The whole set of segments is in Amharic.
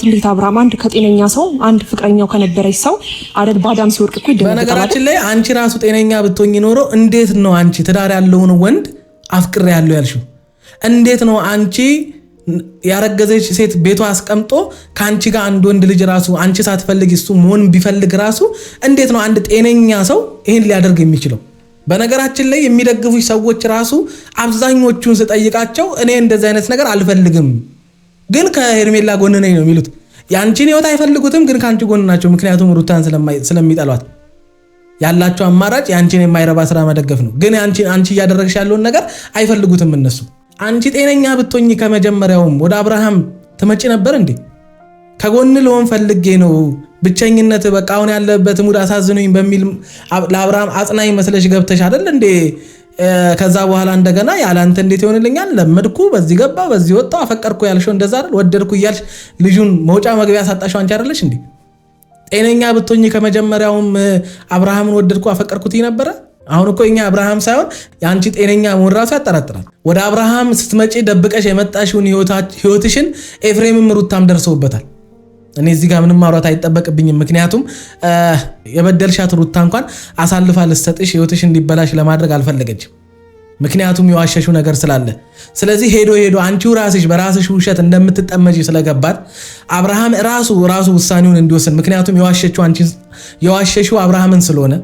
እንዴት አብርሃም አንድ ከጤነኛ ሰው አንድ ፍቅረኛው ከነበረች ሰው አደል ባዳም ሲወርቅ እኮ ይደረጋል። በነገራችን ላይ አንቺ ራሱ ጤነኛ ብትሆኚ ኖሮ እንዴት ነው አንቺ ትዳር ያለውን ወንድ አፍቅር ያለው ያልሽው? እንዴት ነው አንቺ ያረገዘች ሴት ቤቷ አስቀምጦ ካንቺ ጋር አንድ ወንድ ልጅ ራሱ አንቺ ሳትፈልግ እሱ መሆን ቢፈልግ ራሱ እንዴት ነው አንድ ጤነኛ ሰው ይሄን ሊያደርግ የሚችለው? በነገራችን ላይ የሚደግፉሽ ሰዎች ራሱ አብዛኞቹን ስጠይቃቸው እኔ እንደዚህ አይነት ነገር አልፈልግም ግን ከሄርሜላ ጎን ነኝ ነው የሚሉት። ያንቺን ህይወት አይፈልጉትም ግን ካንቺ ጎን ናቸው። ምክንያቱም ሩታን ስለሚጠሏት ያላቸው አማራጭ ያንቺን የማይረባ ስራ መደገፍ ነው። ግን አንቺ እያደረግሽ ያለውን ነገር አይፈልጉትም እነሱ። አንቺ ጤነኛ ብትሆኚ ከመጀመሪያውም ወደ አብርሃም ትመጪ ነበር እንዴ? ከጎን ልሆን ፈልጌ ነው ብቸኝነት በቃ አሁን ያለበት ሙድ አሳዝኖኝ በሚል ለአብርሃም አጽናኝ መስለሽ ገብተሽ አይደል እንዴ? ከዛ በኋላ እንደገና ያላንተ እንዴት ይሆንልኛል ለመድኩ በዚህ ገባ በዚህ ወጣ አፈቀርኩ ያልሽው እንደዛ አይደል? ወደድኩ እያልሽ ልጁን መውጫ መግቢያ ሳጣሽው አንቺ አይደለሽ እንዴ? ጤነኛ ብትሆኚ ከመጀመሪያውም አብርሃምን ወደድኩ አፈቀርኩት ነበረ። አሁን እኮ እኛ አብርሃም ሳይሆን ያንቺ ጤነኛ መሆን ራሱ ያጠራጥራል። ወደ አብርሃም ስትመጪ ደብቀሽ የመጣሽውን ህይወትሽን ኤፍሬምም ሩታም ደርሰውበታል። እኔ እዚህ ጋር ምንም ማውራት አይጠበቅብኝም። ምክንያቱም የበደልሻት ሩታ እንኳን አሳልፋ ልትሰጥሽ ህይወትሽ እንዲበላሽ ለማድረግ አልፈለገችም። ምክንያቱም የዋሸሽው ነገር ስላለ። ስለዚህ ሄዶ አንቺው ራስሽ በራስሽ ውሸት እንደምትጠመጂ ስለገባት አብርሃም ራሱ ውሳኔውን እንዲወስን ምክንያቱም የዋሸሽው አብርሃምን ስለሆነ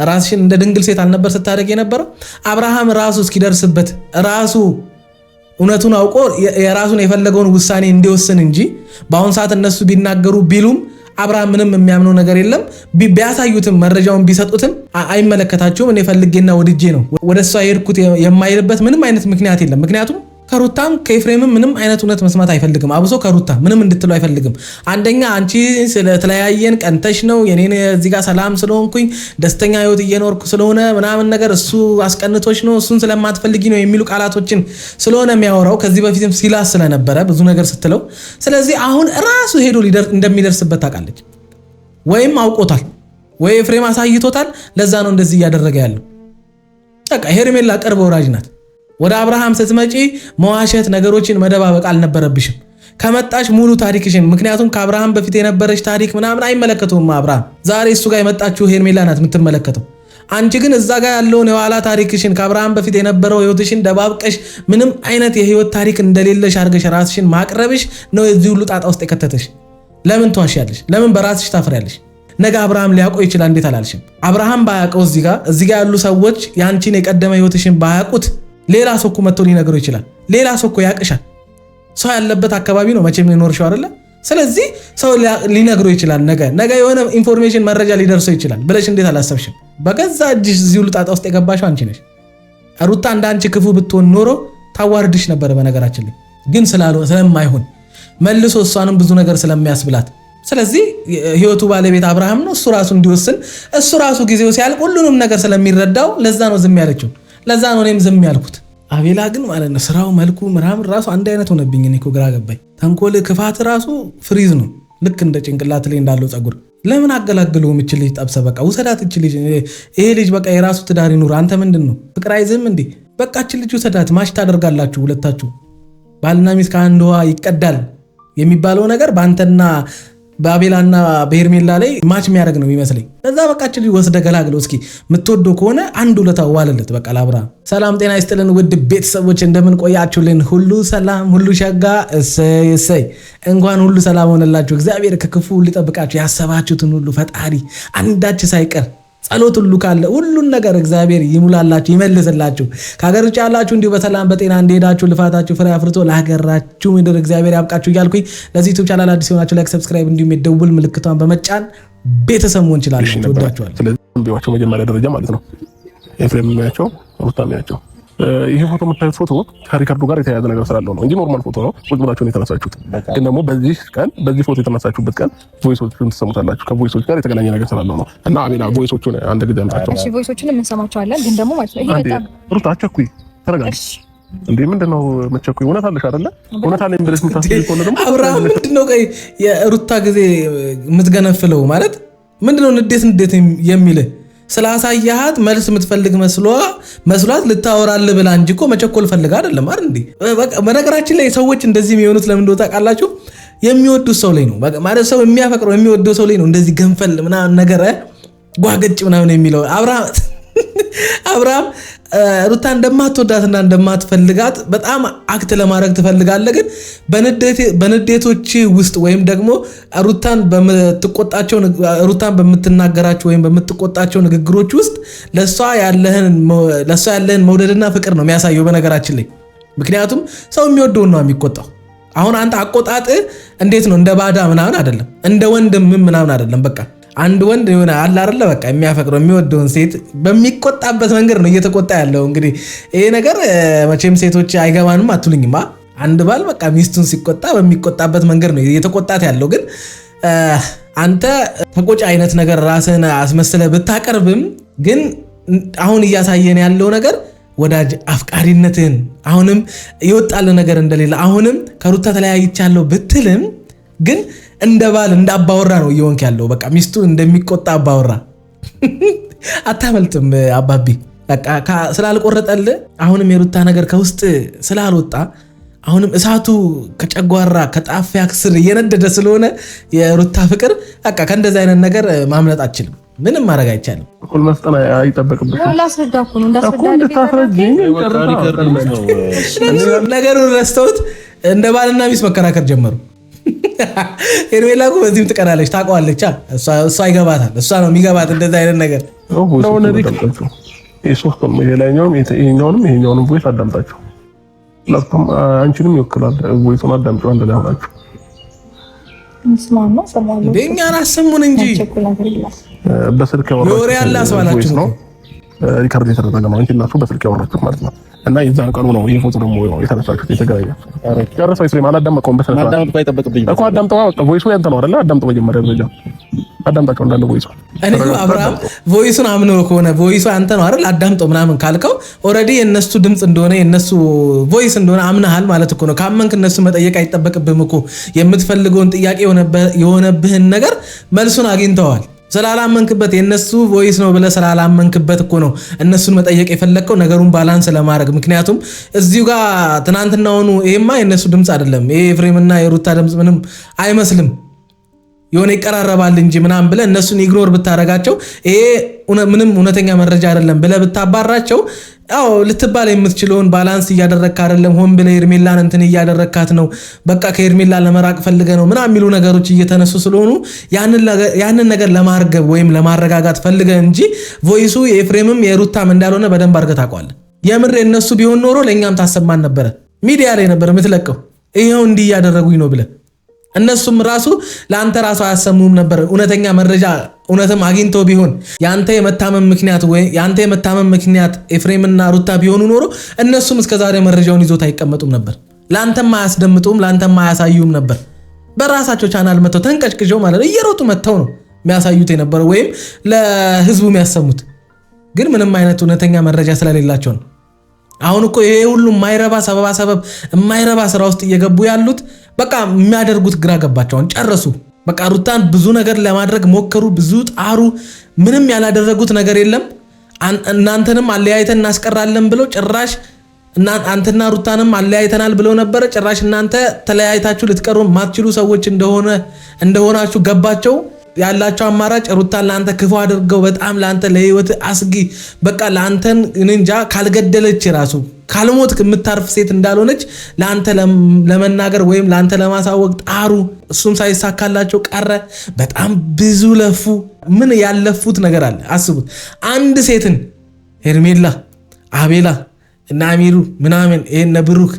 ራስሽን እንደ ድንግል ሴት አልነበር ስታደርግ የነበረው። አብርሃም ራሱ እስኪደርስበት ራሱ እውነቱን አውቆ የራሱን የፈለገውን ውሳኔ እንዲወስን እንጂ በአሁን ሰዓት እነሱ ቢናገሩ ቢሉም አብርሃም ምንም የሚያምነው ነገር የለም። ቢያሳዩትም መረጃውን ቢሰጡትም አይመለከታቸውም። እኔ ፈልጌና ወድጄ ነው ወደ እሷ የሄድኩት የማይልበት ምንም አይነት ምክንያት የለም። ምክንያቱም ከሩታም ከኤፍሬምም ምንም አይነት እውነት መስማት አይፈልግም። አብሶ ከሩታ ምንም እንድትለው አይፈልግም። አንደኛ አንቺ ስለተለያየን ቀንተሽ ነው የኔን እዚህ ጋር ሰላም ስለሆንኩኝ ደስተኛ ህይወት እየኖርኩ ስለሆነ ምናምን ነገር እሱ አስቀንቶሽ ነው እሱን ስለማትፈልጊ ነው የሚሉ ቃላቶችን ስለሆነ የሚያወራው ከዚህ በፊትም ሲላስ ስለነበረ ብዙ ነገር ስትለው፣ ስለዚህ አሁን ራሱ ሄዶ እንደሚደርስበት ታውቃለች። ወይም አውቆታል ወይ ኤፍሬም አሳይቶታል። ለዛ ነው እንደዚህ እያደረገ ያለው። በቃ ሄርሜላ ቅርብ ወራጅ ናት። ወደ አብርሃም ስትመጪ መዋሸት ነገሮችን መደባበቅ አልነበረብሽም። ከመጣሽ ሙሉ ታሪክሽን ምክንያቱም ከአብርሃም በፊት የነበረች ታሪክ ምናምን አይመለከተውም አብርሃም። ዛሬ እሱ ጋር የመጣችው ሄርሜላ ናት የምትመለከተው። አንቺ ግን እዛ ጋር ያለውን የኋላ ታሪክሽን ከአብርሃም በፊት የነበረው ህይወትሽን ደባብቀሽ ምንም አይነት የህይወት ታሪክ እንደሌለሽ አድርገሽ ራስሽን ማቅረብሽ ነው የዚህ ሁሉ ጣጣ ውስጥ የከተተሽ። ለምን ትዋሻለሽ? ለምን በራስሽ ታፍሪያለሽ? ነገ አብርሃም ሊያውቀው ይችላል። እንዴት አላልሽም? አብርሃም ባያውቀው እዚህ ጋር ያሉ ሰዎች ያንቺን የቀደመ ህይወትሽን ባያውቁት ሌላ ሰው እኮ መጥቶ ሊነግረው ይችላል። ሌላ ሰው እኮ ያቅሻል። ሰው ያለበት አካባቢ ነው መቼም ሊኖርሽው አይደለ? ስለዚህ ሰው ሊነግረው ይችላል። ነገ የሆነ ኢንፎርሜሽን መረጃ ሊደርሰው ይችላል ብለሽ እንዴት አላሰብሽም? በገዛ እጅሽ እዚህ ሁሉ ጣጣ ውስጥ የገባሽው አንቺ ነሽ። ሩታ እንዳንቺ ክፉ ብትሆን ኖሮ ታዋርድሽ ነበር። በነገራችን ላይ ግን ስለማይሆን መልሶ እሷንም ብዙ ነገር ስለሚያስብላት፣ ስለዚህ ህይወቱ ባለቤት አብርሃም ነው። እሱ ራሱ እንዲወስን እሱ ራሱ ጊዜው ሲያልቅ ሁሉንም ነገር ስለሚረዳው ለዛ ነው ዝም ያለችው። ለዛ ነው እኔም ዝም ያልኩት። አቤላ ግን ማለት ነው ስራው መልኩ ምራም ራሱ አንድ አይነት ሆነብኝ። እኔ እኮ ግራ ገባኝ። ተንኮል ክፋት ራሱ ፍሪዝ ነው። ልክ እንደ ጭንቅላት ላይ እንዳለው ጸጉር ለምን አገላግለው ምችል ልጅ ጠብሰ በቃ ውሰዳት እቺ ልጅ ይሄ ልጅ በቃ የራሱ ትዳር ይኑር። አንተ ምንድነው ፍቅር አይዝም እንዴ? በቃ እቺ ልጅ ውሰዳት። ማሽ ታደርጋላችሁ ሁለታችሁ። ባልና ሚስት ከአንድ ውሃ ይቀዳል የሚባለው ነገር በአንተና በአቤላና በሄርሜላ ላይ ማች የሚያደርግ ነው የሚመስለኝ። ለዛ በቃችን ወስደ ገላግለው እስኪ የምትወደው ከሆነ አንድ ሁለታ ዋለለት በቃ ለአብርሃም። ሰላም ጤና ይስጥልን ውድ ቤተሰቦች እንደምን ቆያችሁልን? ሁሉ ሰላም ሁሉ ሸጋ እሰይ እንኳን ሁሉ ሰላም ሆነላችሁ። እግዚአብሔር ከክፉ ሊጠብቃችሁ ያሰባችሁትን ሁሉ ፈጣሪ አንዳች ሳይቀር ጸሎት ሁሉ ካለ ሁሉን ነገር እግዚአብሔር ይሙላላችሁ ይመልስላችሁ። ከሀገር ውጭ ያላችሁ እንዲሁ በሰላም በጤና እንደሄዳችሁ ልፋታችሁ ፍሬ አፍርቶ ለሀገራችሁ ምድር እግዚአብሔር ያብቃችሁ እያልኩኝ ለዚህ ዩቲዩብ ቻናል አዲስ ሆናችሁ ላይክ፣ ሰብስክራይብ እንዲሁም የደውል ምልክቷን በመጫን ቤተሰብ መሆን ይችላሉ። ተወዳችኋል። ስለዚህ ቢዋቸው መጀመሪያ ደረጃ ማለት ነው ኤፍሬም የሚያቸው ሩታ የሚያቸው ይሄ ፎቶ የምታዩት ፎቶ ከሪካርዶ ጋር የተያያዘ ነገር ስላለው ነው እንጂ ኖርማል ፎቶ ነው። ቁጭ ብላችሁ ነው የተነሳችሁት። ግን ደግሞ በዚህ ፎቶ የተነሳችሁበት ቀን ቮይሶቹን ትሰሙታላችሁ። ከቮይሶች ጋር የተገናኘ ነገር ስላለው ነው። እና አቤላ ቮይሶቹን አንድ ጊዜ አምጣቸው። እሺ ቮይሶቹን እንሰማቸዋለን። ግን ደግሞ ማለት ነው ይሄ በጣም ሩታ አቸኩይ ተረጋጊ። እንዴ ምንድነው መቸኩይ? እውነት አለሽ አይደለ? እውነት አለኝ ብለሽ የምታስቢ ከሆነ ደግሞ አብርሃም ምንድነው ቆይ የሩታ ጊዜ የምትገነፍለው ማለት ምንድነው? ንዴት የሚል ስላሳያሃት መልስ የምትፈልግ መስሏት ልታወራልህ ብላ እንጂ እኮ መቸኮል ፈልጋ አይደለም አይደል እንዴ? በነገራችን ላይ ሰዎች እንደዚህ የሚሆኑት ለምን እንደው ታውቃላችሁ? የሚወዱት ሰው ላይ ነው ማለት ሰው የሚያፈቅረው የሚወደው ሰው ላይ ነው እንደዚህ ገንፈል ምናምን ነገር ጓገጭ ምናምን የሚለው አብርሃም ሩታ እንደማትወዳትና እንደማትፈልጋት በጣም አክት ለማድረግ ትፈልጋለህ። ግን በንዴቶች ውስጥ ወይም ደግሞ ሩታን በምትናገራቸው ወይም በምትቆጣቸው ንግግሮች ውስጥ ለሷ ያለህን መውደድና ፍቅር ነው የሚያሳየው በነገራችን ላይ። ምክንያቱም ሰው የሚወደውን ነው የሚቆጣው። አሁን አንተ አቆጣጥ እንዴት ነው? እንደ ባዳ ምናምን አይደለም፣ እንደ ወንድም ምናምን አይደለም። በቃ አንድ ወንድ የሆነ አለ አይደለ በቃ የሚያፈቅረው የሚወደውን ሴት በሚቆጣበት መንገድ ነው እየተቆጣ ያለው። እንግዲህ ይሄ ነገር መቼም ሴቶች አይገባንም አትሉኝማ። አንድ ባል በቃ ሚስቱን ሲቆጣ በሚቆጣበት መንገድ ነው እየተቆጣት ያለው። ግን አንተ ተቆጭ አይነት ነገር ራስህን አስመስለህ ብታቀርብም ግን አሁን እያሳየን ያለው ነገር ወዳጅ አፍቃሪነትን አሁንም ይወጣል ነገር እንደሌለ አሁንም ከሩታ ተለያይቻለሁ ብትልም ግን እንደ ባል እንደ አባወራ ነው እየሆንክ ያለው። በቃ ሚስቱ እንደሚቆጣ አባወራ አታመልጥም። አባቢ በቃ ስላልቆረጠልህ አሁንም የሩታ ነገር ከውስጥ ስላልወጣ አሁንም እሳቱ ከጨጓራ ከጣፊያ ስር እየነደደ ስለሆነ የሩታ ፍቅር በቃ ከእንደዚህ አይነት ነገር ማምለጥ አችልም። ምንም ማድረግ አይቻልም። ሁሉ መስጠና አይጠበቅብሽ። ላስረዳኩ ነው እንዳስረዳኝ ነገሩን ረስተውት እንደ ባልና ሚስት መከራከር ጀመሩ። ሄርሜላ እኮ በዚህም ትቀናለች፣ ታውቀዋለች። እሷ ይገባታል። እሷ ነው የሚገባት እንደዚህ አይነት ነገር ይሄኛውንም ቮይስ አዳምጣቸው። ለቶም አንቺንም ይወክላል። ቮይሱን አዳምጪው አንድ ላይ ሆናችሁ እኛን አሰሙን እንጂ በስልክ ያወራችሁ ነው። ሪካርድ የተደረገ ነው። አንቺ እና እሱ በስልክ ያወራችሁ ማለት ነው። እና የዛን ቀኑ ነው ይሄ ፎቶ ደግሞ የተነሳችሁት የተገናኛችሁት። ጨረሰው ኢስራኤል አላዳመቀውም። በስልክ አዳምጥ አይጠበቅብኝ እኮ አዳምጠው። ቮይሱ ያንተ ነው አይደል? አዳምጠው መጀመሪያ ደረጃ አዳምጣቸው እንዳለ ቮይሱ። እኔ አብርሃም ቮይሱን አምነው ከሆነ ቮይሱ አንተ ነው አይደል? አዳምጠው ምናምን ካልከው ኦልሬዲ የነሱ ድምጽ እንደሆነ የነሱ ቮይስ እንደሆነ አምነሃል ማለት እኮ ነው። ካመንክ እነሱ መጠየቅ አይጠበቅብህም እኮ። የምትፈልገውን ጥያቄ የሆነብህን ነገር መልሱን አግኝተዋል። ስላላመንክበት የነሱ ቮይስ ነው ብለህ ስላላመንክበት እኮ ነው እነሱን መጠየቅ የፈለግከው ነገሩን ባላንስ ለማድረግ። ምክንያቱም እዚሁ ጋር ትናንትናውኑ ይሄማ የነሱ ድምጽ አይደለም፣ ይሄ ኤፍሬምና የሩታ ድምጽ ምንም አይመስልም፣ የሆነ ይቀራረባል እንጂ ምናምን ብለህ እነሱን ኢግኖር ብታረጋቸው ይሄ ምንም እውነተኛ መረጃ አይደለም ብለህ ብታባራቸው ያው ልትባል የምትችለውን ባላንስ እያደረግክ አይደለም፣ ሆን ብለህ ሄርሜላን እንትን እያደረግካት ነው፣ በቃ ከሄርሜላ ለመራቅ ፈልገህ ነው ምናምን የሚሉ ነገሮች እየተነሱ ስለሆኑ ያንን ነገር ለማርገብ ወይም ለማረጋጋት ፈልገህ እንጂ ቮይሱ የኤፍሬምም የሩታም እንዳልሆነ በደንብ አድርገህ ታውቀዋለህ። የምር የነሱ ቢሆን ኖሮ ለእኛም ታሰማን ነበረ፣ ሚዲያ ላይ ነበር የምትለቀው ይኸው እንዲህ እያደረጉኝ ነው ብለህ። እነሱም ራሱ ለአንተ ራሱ አያሰሙም ነበር። እውነተኛ መረጃ እውነትም አግኝተው ቢሆን ያንተ የመታመም ምክንያት ኤፍሬምና ሩታ ቢሆኑ ኖሮ እነሱም እስከዛሬ መረጃውን ይዞት አይቀመጡም ነበር። ለአንተም አያስደምጡም፣ ለአንተም አያሳዩም ነበር። በራሳቸው ቻናል መተው ተንቀጭቅጀው ማለት እየሮጡ መተው ነው የሚያሳዩት የነበረው ወይም ለህዝቡ የሚያሰሙት። ግን ምንም አይነት እውነተኛ መረጃ ስለሌላቸው ነው። አሁን እኮ ይሄ ሁሉ የማይረባ ሰበብ የማይረባ ስራ ውስጥ እየገቡ ያሉት በቃ የሚያደርጉት ግራ ገባቸውን ጨረሱ። በቃ ሩታን ብዙ ነገር ለማድረግ ሞከሩ፣ ብዙ ጣሩ፣ ምንም ያላደረጉት ነገር የለም። እናንተንም አለያይተን እናስቀራለን ብለው ጭራሽ አንተና ሩታንም አለያይተናል ብለው ነበረ። ጭራሽ እናንተ ተለያይታችሁ ልትቀሩ ማትችሉ ሰዎች እንደሆናችሁ ገባቸው። ያላቸው አማራጭ ሩታን ለአንተ ክፉ አድርገው በጣም ለአንተ ለህይወት አስጊ በቃ ለአንተን እንጃ ካልገደለች ራሱ ካልሞት የምታርፍ ሴት እንዳልሆነች ለአንተ ለመናገር ወይም ለአንተ ለማሳወቅ ጣሩ። እሱም ሳይሳካላቸው ቀረ። በጣም ብዙ ለፉ። ምን ያለፉት ነገር አለ አስቡት። አንድ ሴትን ሄርሜላ፣ አቤላ እና አሚሩ ምናምን ይሄን ብሩክ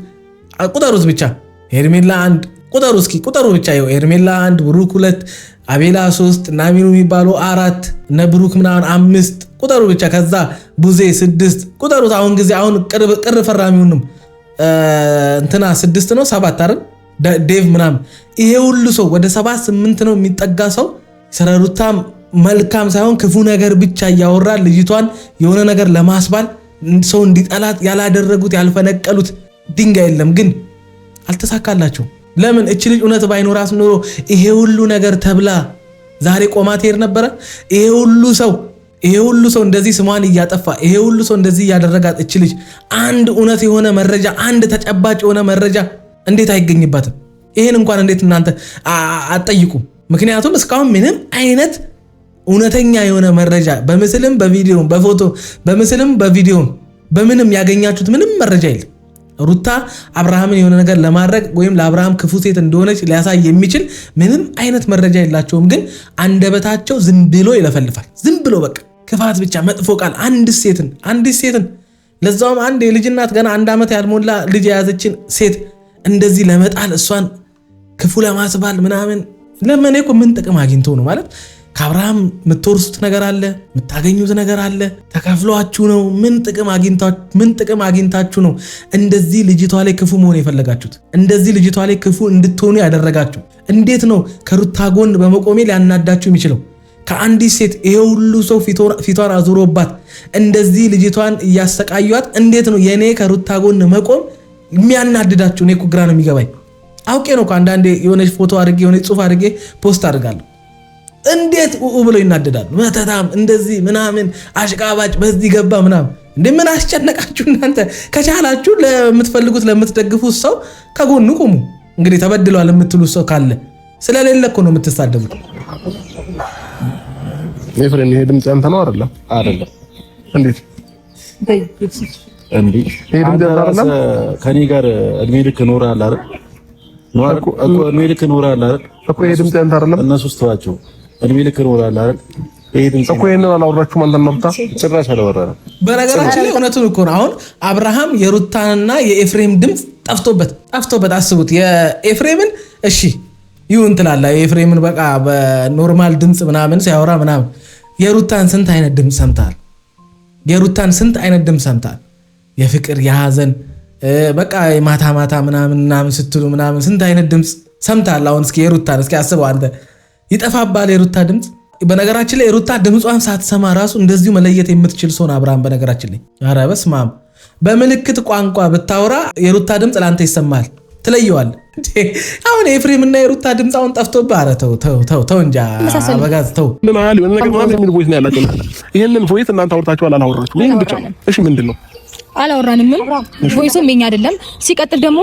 ቁጠሩት ብቻ። ሄርሜላ አንድ ቁጠሩ እስኪ ቁጠሩ ብቻ። ሄርሜላ አንድ፣ ብሩክ ሁለት፣ አቤላ 3 እና አሚሩ የሚባሉ 4 እነ ብሩክ ምናምን 5 ቁጠሩ ብቻ። ከዛ ቡዜ 6 ቁጠሩት። አሁን ጊዜ አሁን ቅር ፈራሚውንም እንትና 6 ነው 7 አይደል ዴቭ ምናምን ይሄ ሁሉ ሰው ወደ 7-8 ነው የሚጠጋ ሰው ሰረሩታ መልካም ሳይሆን ክፉ ነገር ብቻ እያወራ ልጅቷን የሆነ ነገር ለማስባል ሰው እንዲጠላት ያላደረጉት ያልፈነቀሉት ድንጋይ የለም። ግን አልተሳካላቸው። ለምን? እቺ ልጅ እውነት ባይኖራት ኖሮ ይሄ ሁሉ ነገር ተብላ ዛሬ ቆማ ትሄድ ነበረ? ይሄ ሁሉ ሰው እንደዚህ ስሟን እያጠፋ ይሄ ሁሉ ሰው እንደዚህ እያደረጋት እቺ ልጅ አንድ እውነት የሆነ መረጃ አንድ ተጨባጭ የሆነ መረጃ እንዴት አይገኝባትም? ይሄን እንኳን እንዴት እናንተ አትጠይቁም? ምክንያቱም እስካሁን ምንም አይነት እውነተኛ የሆነ መረጃ በምስልም በቪዲዮም በፎቶ በምስልም በቪዲዮም በምንም ያገኛችሁት ምንም መረጃ የለም። ሩታ አብርሃምን የሆነ ነገር ለማድረግ ወይም ለአብርሃም ክፉ ሴት እንደሆነች ሊያሳይ የሚችል ምንም አይነት መረጃ የላቸውም። ግን አንደበታቸው ዝም ብሎ ይለፈልፋል። ዝም ብሎ በቃ ክፋት ብቻ፣ መጥፎ ቃል። አንዲት ሴትን ለዛውም አንድ የልጅ እናት ገና 1 ዓመት ያልሞላ ልጅ የያዘችን ሴት እንደዚህ ለመጣል እሷን ክፉ ለማስባል ምናምን ለምን እኮ ምን ጥቅም አግኝቶ ነው ማለት? ከአብርሃም የምትወርሱት ነገር አለ፣ የምታገኙት ነገር አለ። ተከፍሏችሁ ነው? ምን ጥቅም አግኝታችሁ ነው እንደዚህ ልጅቷ ላይ ክፉ መሆን የፈለጋችሁት? እንደዚህ ልጅቷ ላይ ክፉ እንድትሆኑ ያደረጋችሁ? እንዴት ነው ከሩታ ጎን በመቆሜ ሊያናዳችሁ የሚችለው? ከአንዲት ሴት ይሄ ሁሉ ሰው ፊቷን አዙሮባት እንደዚህ ልጅቷን እያሰቃዩት እንዴት ነው የኔ ከሩታ ጎን መቆም የሚያናድዳችሁ? እኔ እኮ ግራ ነው የሚገባኝ። አውቄ ነው እኮ አንዳንዴ የሆነች ፎቶ አድርጌ የሆነች ጽሑፍ አድርጌ ፖስት አድርጋለሁ። እንዴት ብሎ ይናደዳሉ? መተታም እንደዚህ ምናምን አሽቃባጭ በዚህ ገባ ምናምን። ምን አስጨነቃችሁ እናንተ? ከቻላችሁ ለምትፈልጉት ለምትደግፉት ሰው ከጎኑ ቁሙ። እንግዲህ ተበድሏል የምትሉት ሰው ካለ ስለሌለ እኮ ነው የምትሳደቡት። ኤፍሬም ይሄ ድምጽ ያንተ ነው አይደለም? አይደለም። እንዴት እንዴ? ይሄ ድምጽ ያንተ አይደለም? ከኔ ጋር እድሜ ልክ ኖርሃል አይደል? እድሜ ልክ ኖርሃል አይደል? እኮ ይሄ ድምጽ ያንተ አይደለም? እነሱ ስተዋቸው እድሜ ልክ ኖርሃል አይደል? ይሄ ድምጽ እኮ ይሄንን አላወራችሁም አንተና ሩታ? ጭራሽ አላወራንም። በነገራችን ላይ እውነቱን እኮ ነው። አሁን አብርሃም የሩታንና የኤፍሬም ድምጽ ጠፍቶበት አስቡት። የኤፍሬምን እሺ ይሁን ትላለህ። የኤፍሬምን በቃ በኖርማል ድምጽ ምናምን ሲያወራ ምናምን። የሩታን ስንት አይነት ድምጽ ሰምታል? የፍቅር የሐዘን በቃ ማታ ምናምን ስትሉ ምናምን ስንት አይነት ድምጽ ሰምታል? አሁን እስኪ የሩታን እስኪ አስበው አንተ። ይጠፋባል የሩታ ድምጽ። በነገራችን ላይ የሩታ ድምጿን ሳትሰማ ራሱ እንደዚሁ መለየት የምትችል ሰው ነው አብርሃም። በነገራችን ላይ ኧረ በስመ አብ በምልክት ቋንቋ ብታወራ የሩታ ድምጽ ለአንተ ይሰማል፣ ትለየዋል። አሁን የኤፍሬም እና የሩታ ድምጽ አሁን ጠፍቶብህ። ኧረ ተው እንጃ አበጋዝ ተው። ይሄንን ቮይስ እናንተ አውርታችኋል አላወራችሁም? ይሄን ብቻ እሺ። ምንድን ነው አላወራንም። ቮይሱም የኛ አይደለም። ሲቀጥል ደግሞ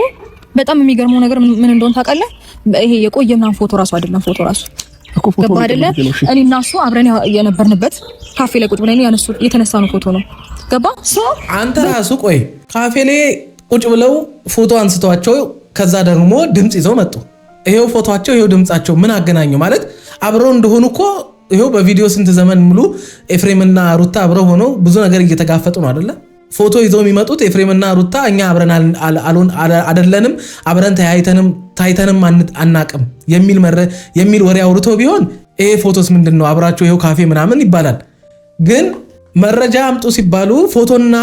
በጣም የሚገርመው ነገር ምን እንደሆነ ታውቃለህ? ይሄ የቆየ ምናምን ፎቶ ራሱ አይደለም። ፎቶ ራሱ ገባ አይደለ? እኔ እና እሱ አብረን የነበርንበት ካፌ ላይ ቁጭ ብለን የተነሳነው ፎቶ ነው። ገባ? አንተ ራሱ ቆይ ካፌ ላይ ቁጭ ብለው ፎቶ አንስተዋቸው ከዛ ደግሞ ድምጽ ይዘው መጡ። ይሄው ፎቶአቸው ይሄው ድምጻቸው ምን አገናኘው? ማለት አብረው እንደሆኑ እኮ ይሄው በቪዲዮ ስንት ዘመን ሙሉ ኤፍሬምና ሩታ አብረው ሆነው ብዙ ነገር እየተጋፈጡ ነው አይደለ? ፎቶ ይዘው የሚመጡት ኤፍሬምና ሩታ እኛ አብረን አይደለንም፣ አብረን ታይተንም አናቅም የሚል ወሬ አውርቶ ቢሆን ይሄ ፎቶስ ምንድነው? አብራቸው ይሄው ካፌ ምናምን ይባላል። ግን መረጃ አምጡ ሲባሉ ፎቶና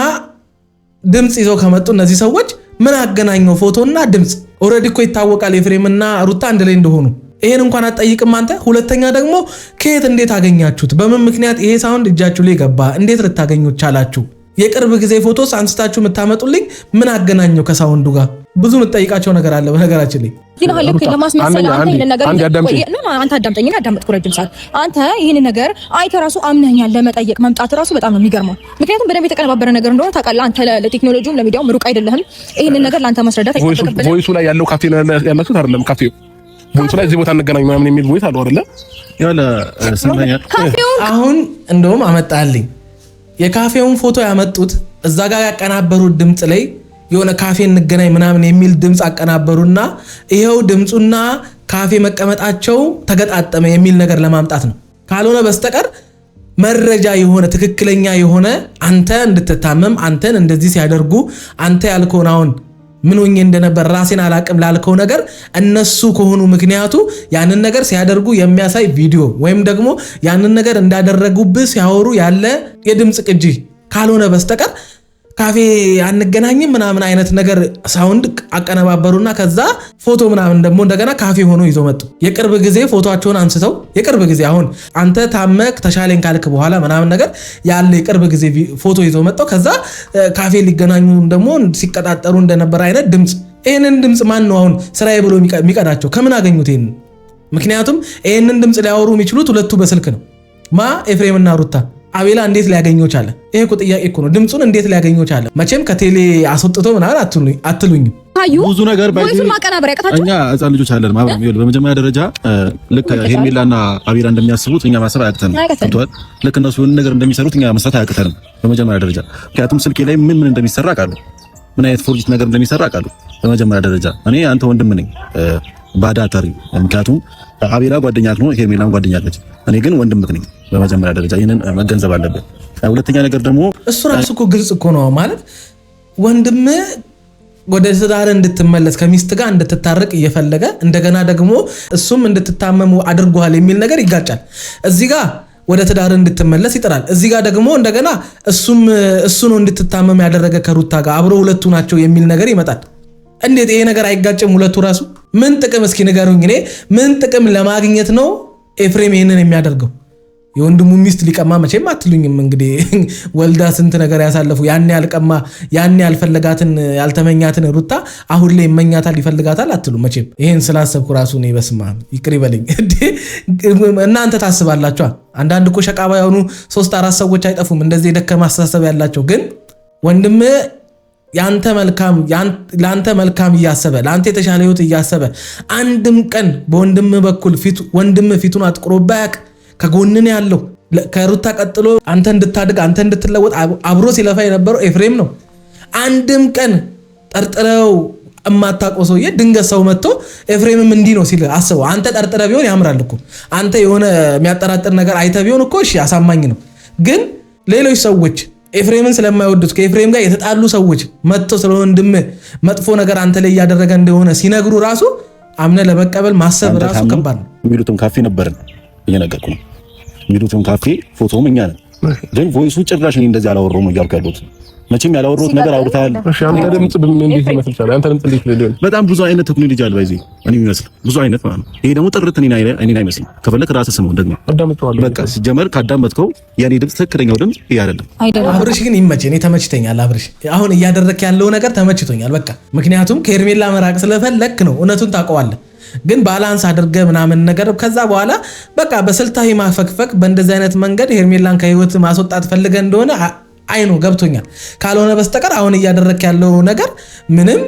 ድምጽ ይዘው ከመጡ እነዚህ ሰዎች ምን አገናኘው? ፎቶና ድምጽ ኦልሬዲ እኮ ይታወቃል ኤፍሬምና ሩታ አንድ ላይ እንደሆኑ። ይሄን እንኳን አትጠይቅም አንተ። ሁለተኛ ደግሞ ከየት እንዴት አገኛችሁት? በምን ምክንያት ይሄ ሳውንድ እጃችሁ ላይ ገባ? እንዴት ልታገኙት ቻላችሁ? የቅርብ ጊዜ ፎቶስ አንስታችሁ የምታመጡልኝ ምን አገናኘው ከሳውንዱ ጋር? ብዙ የምትጠይቃቸው ነገር አለ በነገራችን ላይ። አንተ አዳምጠኝና አዳምጥኩ ረጅም ሰዓት። አንተ ይህን ነገር አይተህ ራሱ አምነኛል ለመጠየቅ መምጣት ራሱ በጣም ነው የሚገርመው። ምክንያቱም በደንብ የተቀነባበረ ነገር እንደሆነ ታውቃለህ። አንተ ለቴክኖሎጂውም ለሚዲያውም ሩቅ አይደለህም። ይህን ነገር ለአንተ ማስረዳት አይጠበቅብህም። ቮይሱ ላይ ያለው ካፌ ያላችሁት አይደለም? ካፌው ቮይሱ ላይ እዚህ ቦታ እንገናኝ ምናምን የሚል ቮይስ አለው አይደለ? አሁን እንደውም አመጣልኝ የካፌውን ፎቶ ያመጡት እዛ ጋር ያቀናበሩት ድምጽ ላይ የሆነ ካፌ እንገናኝ ምናምን የሚል ድምጽ አቀናበሩና ይሄው ድምጹና ካፌ መቀመጣቸው ተገጣጠመ የሚል ነገር ለማምጣት ነው። ካልሆነ በስተቀር መረጃ የሆነ ትክክለኛ የሆነ አንተ እንድትታመም አንተን እንደዚህ ሲያደርጉ አንተ ያልከውን አሁን ምን ሆኜ እንደነበር ራሴን አላቅም ላልከው ነገር እነሱ ከሆኑ ምክንያቱ ያንን ነገር ሲያደርጉ የሚያሳይ ቪዲዮ ወይም ደግሞ ያንን ነገር እንዳደረጉብህ ሲያወሩ ያለ የድምጽ ቅጂ ካልሆነ በስተቀር ካፌ አንገናኝም ምናምን አይነት ነገር ሳውንድ አቀነባበሩና ከዛ ፎቶ ምናምን ደግሞ እንደገና ካፌ ሆኖ ይዘው መጡ። የቅርብ ጊዜ ፎቶአቸውን አንስተው የቅርብ ጊዜ አሁን አንተ ታመክ ተሻለኝ ካልክ በኋላ ምናምን ነገር ያለ የቅርብ ጊዜ ፎቶ ይዘው መጣው። ከዛ ካፌ ሊገናኙ ደግሞ ሲቀጣጠሩ እንደነበር አይነት ድምጽ። ይሄንን ድምጽ ማን ነው አሁን ስራዬ ብሎ የሚቀዳቸው? ከምን አገኙት ይሄንን? ምክንያቱም ይሄንን ድምጽ ሊያወሩ የሚችሉት ሁለቱ በስልክ ነው። ኤፍሬምና ሩታ። አቤላ እንዴት ሊያገኘው ቻለ? ይሄ እኮ ጥያቄ እኮ ነው። ድምጹን እንዴት ሊያገኘው ቻለ? መቼም ከቴሌ አስወጥቶ ምናምን አትሉኝም። ካዩ ብዙ ነገር ወይስ ማቀናበር ያቀታችሁ? እኛ ህፃን ልጆች አለን ማለት ነው። በመጀመሪያ ደረጃ ልክ ሄርሜላና አቤላ እንደሚያስቡት እኛ ማሰብ አያቅተንም። ልክ እነሱ የሆነ ነገር እንደሚሰሩት እኛ መስራት አያቅተንም በመጀመሪያ ደረጃ። ምክንያቱም ስልኬ ላይ ምን እንደሚሰራ አውቃለሁ፣ ምን አይነት ፎርጅት ነገር እንደሚሰራ አውቃለሁ። በመጀመሪያ ደረጃ እኔ አንተ ወንድም ነኝ ባዳታሪ። ምክንያቱም አቤላ ጓደኛ ነው፣ ሄርሜላም ጓደኛ አለች። እኔ ግን ወንድምህ ነኝ በመጀመሪያ ደረጃ። ይሄንን መገንዘብ አለብን። ሁለተኛ ነገር ደግሞ እሱ ራሱ እኮ ግልጽ እኮ ነው ማለት ወንድምህ ወደ ትዳር እንድትመለስ ከሚስት ጋር እንድትታረቅ እየፈለገ እንደገና ደግሞ እሱም እንድትታመሙ አድርጓል የሚል ነገር ይጋጫል። እዚህ ጋር ወደ ትዳር እንድትመለስ ይጥራል። እዚህ ጋር ደግሞ እንደገና እሱ ነው እንድትታመም ያደረገ ከሩታ ጋር አብሮ ሁለቱ ናቸው የሚል ነገር ይመጣል። እንዴት ይሄ ነገር አይጋጭም? ሁለቱ ራሱ ምን ጥቅም እስኪ ንገሩኝ። እኔ ምን ጥቅም ለማግኘት ነው ኤፍሬም ይሄንን የሚያደርገው? የወንድሙ ሚስት ሊቀማ መቼም አትሉኝም። እንግዲህ ወልዳ ስንት ነገር ያሳለፉ ያን ያልቀማ ያን ያልፈለጋትን ያልተመኛትን ሩታ አሁን ላይ ይመኛታል ይፈልጋታል አትሉ መቼም። ይሄን ስላሰብኩ ራሱ ነው በስማ ይቅር ይበልኝ። እናንተ ታስባላችሁ። አንዳንድ እኮ ሸቃባ የሆኑ 3-4 ሰዎች አይጠፉም እንደዚህ የደከማ አስተሳሰብ ያላቸው። ግን ወንድም ያንተ መልካም ላንተ መልካም እያሰበ ላንተ የተሻለ ህይወት እያሰበ አንድም ቀን በወንድም በኩል ወንድም ፊቱን አጥቁሮባክ ከጎንን ያለው ከሩታ ቀጥሎ አንተ እንድታድግ አንተ እንድትለወጥ አብሮ ሲለፋ የነበረው ኤፍሬም ነው። አንድም ቀን ጠርጥረው እማታውቀው ሰውዬ ድንገት ሰው መጥቶ ኤፍሬምም እንዲህ ነው ሲል አስበው። አንተ ጠርጥረ ቢሆን ያምራል እኮ አንተ የሆነ የሚያጠራጥር ነገር አይተ ቢሆን እኮ እሺ አሳማኝ ነው። ግን ሌሎች ሰዎች ኤፍሬምን ስለማይወዱት ከኤፍሬም ጋር የተጣሉ ሰዎች መጥተው ስለ ወንድም መጥፎ ነገር አንተ ላይ እያደረገ እንደሆነ ሲነግሩ ራሱ አምነ ለመቀበል ማሰብ ራሱ ከባድ ነው። የሚሉትም ካፌ ነበርን እየነገርኩ ነው። የሚሉትም ካፌ ፎቶውም እኛ ነን። ግን ቮይሱ ጭራሽ እኔ እንደዚህ አላወራሁም እያልኩ ያሉት መቼም ያላወራሁት ነገር አውርታል። እሺ አንተ ድምጽ እንዴት ይመስል ይችላል? አንተ ድምጽ እንዴት ሊሆን? በጣም ብዙ አይነት ቴክኖሎጂ አለ በዚህ እኔ የሚመስል ብዙ አይነት ማለት ነው። ይሄ ደግሞ ጥርት እኔን አይመስልም። ከፈለክ ራስህ ስመው ደግሞ አዳምጠዋለሁ። በቃ ሲጀመር ካዳመጥከው የኔ ድምጽ ትክክለኛው ድምጽ ይሄ አይደለም። አብርሽ ግን ይመቸኝ፣ እኔ ተመችቶኛል። አብርሽ አሁን እያደረክ ያለው ነገር ተመችቶኛል። በቃ ምክንያቱም ከሄርሜላ መራቅ ስለፈለክ ነው። እውነቱን ታውቀዋለህ። ግን ባላንስ አድርገ ምናምን ነገር ከዛ በኋላ በቃ በስልታዊ ማፈክፈክ በእንደዚህ አይነት መንገድ ሄርሜላን ከህይወት ማስወጣት ፈልገ እንደሆነ አይኑ ገብቶኛል። ካልሆነ በስተቀር አሁን እያደረክ ያለው ነገር ምንም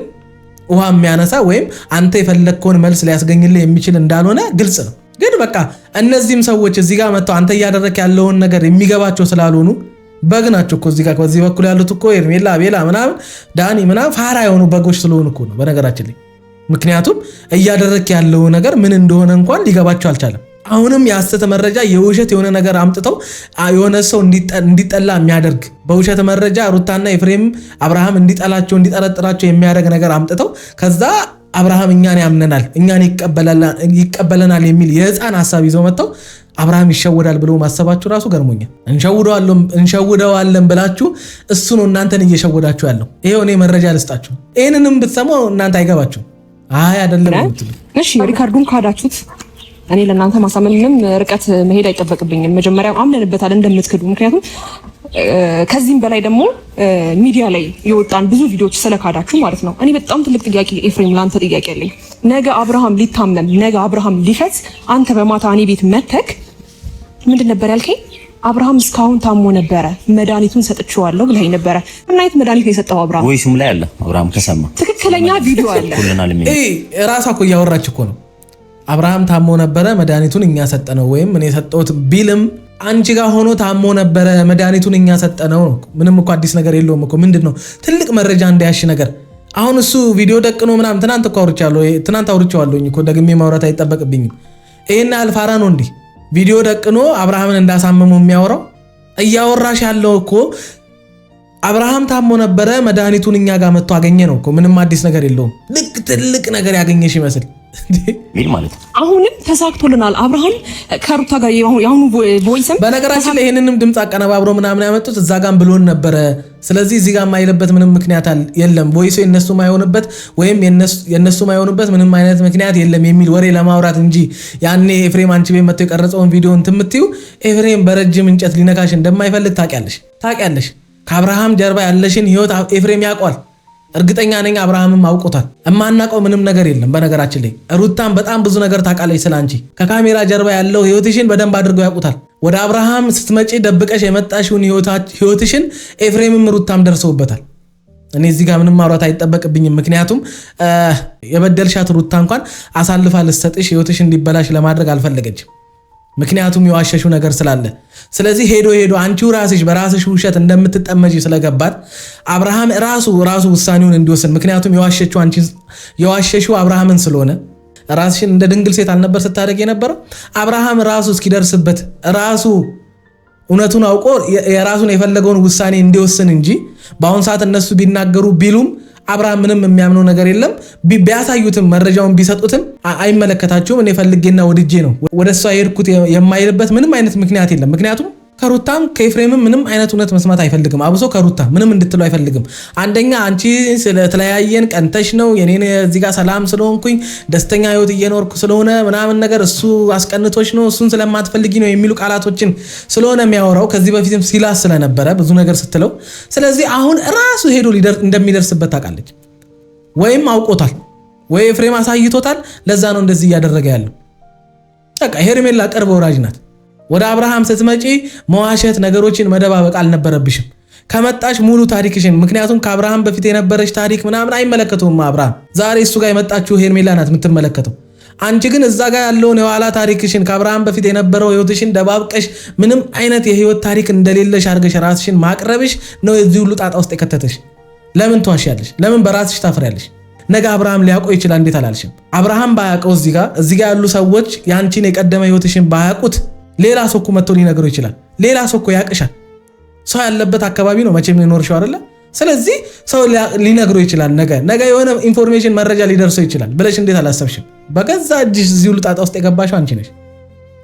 ውሃ የሚያነሳ ወይም አንተ የፈለግከውን መልስ ሊያስገኝልህ የሚችል እንዳልሆነ ግልጽ ነው። ግን በቃ እነዚህም ሰዎች እዚህ ጋር መጥተው አንተ እያደረክ ያለውን ነገር የሚገባቸው ስላልሆኑ በግ ናቸው እኮ እዚህ ጋር በዚህ በኩል ያሉት እኮ ሄርሜላ፣ አቤላ ምናምን ዳኒ ምናምን ፋራ የሆኑ በጎች ስለሆኑ እኮ ነው በነገራችን ላይ። ምክንያቱም እያደረክ ያለው ነገር ምን እንደሆነ እንኳን ሊገባቸው አልቻለም። አሁንም የሐሰት መረጃ የውሸት የሆነ ነገር አምጥተው የሆነ ሰው እንዲጠላ የሚያደርግ በውሸት መረጃ ሩታና ኤፍሬም አብርሃም እንዲጠላቸው እንዲጠረጥራቸው የሚያደርግ ነገር አምጥተው ከዛ አብርሃም እኛን ያምነናል እኛን ይቀበለናል የሚል የህፃን ሐሳብ ይዘው መጥተው አብርሃም ይሸወዳል ብሎ ማሰባችሁ ራሱ ገርሞኛል። እንሸውደዋለን ብላችሁ እሱ ነው እናንተን እየሸወዳችሁ ያለው። ይሄው እኔ መረጃ ልስጣችሁ። ይሄንንም ብትሰማው እናንተ አይገባችሁ። አይ አይደለም የምትሉ እሺ፣ ሪካርዱን ካዳችሁት እኔ ለእናንተ ማሳመን ምንም ርቀት መሄድ አይጠበቅብኝም። መጀመሪያ አምነንበታል እንደምትክዱ። ምክንያቱም ከዚህም በላይ ደግሞ ሚዲያ ላይ የወጣን ብዙ ቪዲዮዎች ስለካዳችሁ ማለት ነው። እኔ በጣም ትልቅ ጥያቄ ኤፍሬም፣ ለአንተ ጥያቄ አለኝ። ነገ አብርሃም ሊታመም ነገ አብርሃም ሊፈት አንተ በማታ እኔ ቤት መተክ ምንድን ነበር ያልከኝ? አብርሃም እስካሁን ታሞ ነበረ መድኃኒቱን ሰጥቼዋለሁ ብለኸኝ ነበረ። ምን አይነት መድኃኒት ነው የሰጠው አብርሃም? ወይሱም ላይ አለ አብርሃም ከሰማ ትክክለኛ ቪዲዮ አለ። ራሷ እኮ እያወራች እኮ ነው። አብርሃም ታሞ ነበረ መድኃኒቱን እኛ ሰጠነው ወይም እኔ ሰጠሁት ቢልም አንቺ ጋር ሆኖ ታሞ ነበረ መድኃኒቱን እኛ ሰጠነው ነው። ምንም እኮ አዲስ ነገር የለውም እኮ። ምንድነው ትልቅ መረጃ እንዳያሽ ነገር? አሁን እሱ ቪዲዮ ደቅኖ ምናምን ትናንት አውርቼዋለሁ እኮ ደግሜ ማውራት አይጠበቅብኝም። ይሄን አልፋራ ነው እንዲህ ቪዲዮ ደቅኖ አብርሃምን እንዳሳመመው የሚያወራው? እያወራሽ ያለው እኮ አብርሃም ታሞ ነበረ መድኃኒቱን እኛ ጋር መጥቶ አገኘ ነው እኮ። ምንም አዲስ ነገር የለውም። ልክ ትልቅ ነገር ያገኘሽ ይመስል ምን ማለት ነው? አሁንም ተሳክቶልናል። አብርሃም ከሩታ ጋር ያሁኑ ቮይስም በነገራችን ላይ ይሄንንም ድምጽ አቀነባብሮ ምናምን ያመጡት እዛ ጋር ብሎን ነበረ። ስለዚህ እዚህ ጋር የማይለበት ምንም ምክንያት የለም። ቮይሱ የነሱ ማይሆንበት ወይም የነሱ ማይሆንበት ምንም አይነት ምክንያት የለም የሚል ወሬ ለማውራት እንጂ ያኔ ኤፍሬም አንቺ ቤት መጥቶ የቀረጸውን ቪዲዮ እንትምትዩ ኤፍሬም በረጅም እንጨት ሊነካሽ እንደማይፈልግ ታውቂያለሽ። ከአብርሃም ጀርባ ያለሽን ህይወት ኤፍሬም ያውቋል። እርግጠኛ ነኝ አብርሃምም አውቆታል። እማናውቀው ምንም ነገር የለም። በነገራችን ላይ ሩታም በጣም ብዙ ነገር ታውቃለች ስላንቺ። ከካሜራ ጀርባ ያለው ህይወትሽን በደንብ አድርገው ያውቁታል። ወደ አብርሃም ስትመጪ ደብቀሽ የመጣሽውን ህይወትሽን ኤፍሬምም ሩታም ደርሰውበታል። እኔ እዚህ ጋር ምንም ማውራት አይጠበቅብኝም። ምክንያቱም የበደልሻት ሩታ እንኳን አሳልፋ ልትሰጥሽ ህይወትሽ እንዲበላሽ ለማድረግ አልፈለገችም። ምክንያቱም የዋሸሹ ነገር ስላለ። ስለዚህ ሄዶ አንቺው ራስሽ በራስሽ ውሸት እንደምትጠመጂ ስለገባት አብርሃም ራሱ ውሳኔውን እንዲወስን፣ ምክንያቱም የዋሸሹ አብርሃምን ስለሆነ ራስሽን እንደ ድንግል ሴት አልነበር ስታደርግ የነበረው። አብርሃም ራሱ እስኪደርስበት ራሱ እውነቱን አውቆ የራሱን የፈለገውን ውሳኔ እንዲወስን እንጂ በአሁን ሰዓት እነሱ ቢናገሩ ቢሉም አብርሃም ምንም የሚያምነው ነገር የለም። ቢያሳዩትም መረጃውን ቢሰጡትም አይመለከታቸውም። እኔ ፈልጌና ወድጄ ነው ወደ እሷ የሄድኩት የማይልበት ምንም አይነት ምክንያት የለም። ምክንያቱም ከሩታም ከኤፍሬምም ምንም አይነት እውነት መስማት አይፈልግም። አብሶ ከሩታ ምንም እንድትለው አይፈልግም። አንደኛ አንቺ ስለተለያየን ቀንተሽ ነው የኔን እዚህ ጋር ሰላም ስለሆንኩኝ ደስተኛ ህይወት እየኖርኩ ስለሆነ ምናምን ነገር እሱ አስቀንቶች ነው እሱን ስለማትፈልጊ ነው የሚሉ ቃላቶችን ስለሆነ የሚያወራው ከዚህ በፊትም ሲላስ ስለነበረ ብዙ ነገር ስትለው፣ ስለዚህ አሁን ራሱ ሄዶ እንደሚደርስበት ታውቃለች፣ ወይም አውቆታል ወይ ኤፍሬም አሳይቶታል። ለዛ ነው እንደዚህ እያደረገ ያለው። በቃ ሄርሜላ ቅርብ ወራጅ ናት። ወደ አብርሃም ስትመጪ መዋሸት ነገሮችን መደባበቅ አልነበረብሽም። ከመጣሽ ሙሉ ታሪክሽን፣ ምክንያቱም ከአብርሃም በፊት የነበረች ታሪክ ምናምን አይመለከተውም አብርሃም። ዛሬ እሱ ጋር የመጣችው ሄርሜላ ናት የምትመለከተው። አንቺ ግን እዛ ጋር ያለውን የኋላ ታሪክሽን ከአብርሃም በፊት የነበረው ህይወትሽን ደባብቀሽ ምንም አይነት የህይወት ታሪክ እንደሌለሽ አድርገሽ ራስሽን ማቅረብሽ ነው የዚህ ሁሉ ጣጣ ውስጥ የከተተሽ። ለምን ትዋሻለሽ? ለምን በራስሽ ታፍሪያለሽ? ነገ አብርሃም ሊያውቀው ይችላል። እንዴት አላልሽም? አብርሃም ባያውቀው እዚህ ጋር ያሉ ሰዎች ያንቺን የቀደመ ህይወትሽን ባያውቁት ሌላ ሰው እኮ መጥቶ ሊነግረው ይችላል። ሌላ ሰው እኮ ያቅሻል። ሰው ያለበት አካባቢ ነው መቼም ሊኖርሽው አይደለ? ስለዚህ ሰው ሊነግረው ይችላል። ነገ የሆነ ኢንፎርሜሽን መረጃ ሊደርሰው ይችላል ብለሽ እንዴት አላሰብሽም? በገዛ እጅሽ እዚህ ሁሉ ጣጣ ውስጥ የገባሽው አንቺ ነሽ።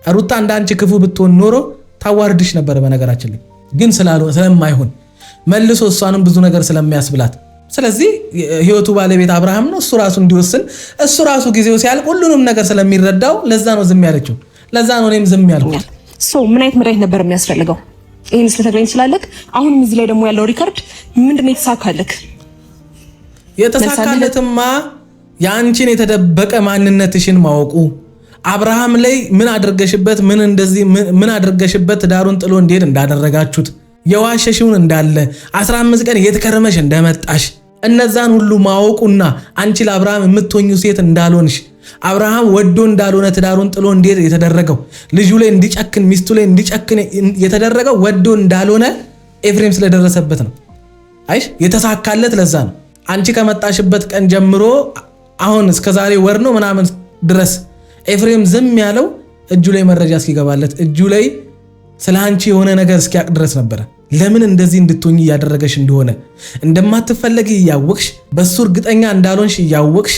ሩታ እንደ አንቺ ክፉ ብትሆን ኖሮ ታዋርድሽ ነበረ። በነገራችን ላይ ግን ስለማይሆን መልሶ እሷንም ብዙ ነገር ስለሚያስብላት፣ ስለዚህ ህይወቱ ባለቤት አብርሃም ነው። እሱ ራሱ እንዲወስን እሱ ራሱ ጊዜው ሲያልቅ ሁሉንም ነገር ስለሚረዳው ለዛ ነው ዝም ያለችው። ለዛ ነው እኔም ዝም ያልኩት። ምን አይነት መድኃኒት ነበር የሚያስፈልገው? ይሄን ስለተገኘ ስላለክ አሁን እዚህ ላይ ደግሞ ያለው ሪከርድ ምንድነው የተሳካለክ? የተሳካለትማ ያንቺን የተደበቀ ማንነትሽን ማወቁ፣ አብርሃም ላይ ምን አድርገሽበት ትዳሩን ጥሎ እንዲሄድ እንዳደረጋችሁት፣ የዋሸሽውን እንዳለ 15 ቀን የትከረመሽ እንደመጣሽ እነዛን ሁሉ ማወቁና አንቺ ለአብርሃም የምትሆኙ ሴት እንዳልሆንሽ፣ አብርሃም ወዶ እንዳልሆነ ትዳሩን ጥሎ እንዲሄድ የተደረገው፣ ልጁ ላይ እንዲጨክን ሚስቱ ላይ እንዲጨክን የተደረገው ወዶ እንዳልሆነ ኤፍሬም ስለደረሰበት ነው። አይሽ የተሳካለት ለዛ ነው። አንቺ ከመጣሽበት ቀን ጀምሮ አሁን እስከዛሬ ወር ነው ምናምን ድረስ ኤፍሬም ዝም ያለው እጁ ላይ መረጃ እስኪገባለት፣ እጁ ላይ ስለ አንቺ የሆነ ነገር እስኪያቅ ድረስ ነበረ። ለምን እንደዚህ እንድትሆኚ እያደረገሽ እንደሆነ እንደማትፈለጊ እያወቅሽ፣ በሱ እርግጠኛ እንዳልሆንሽ እያወቅሽ፣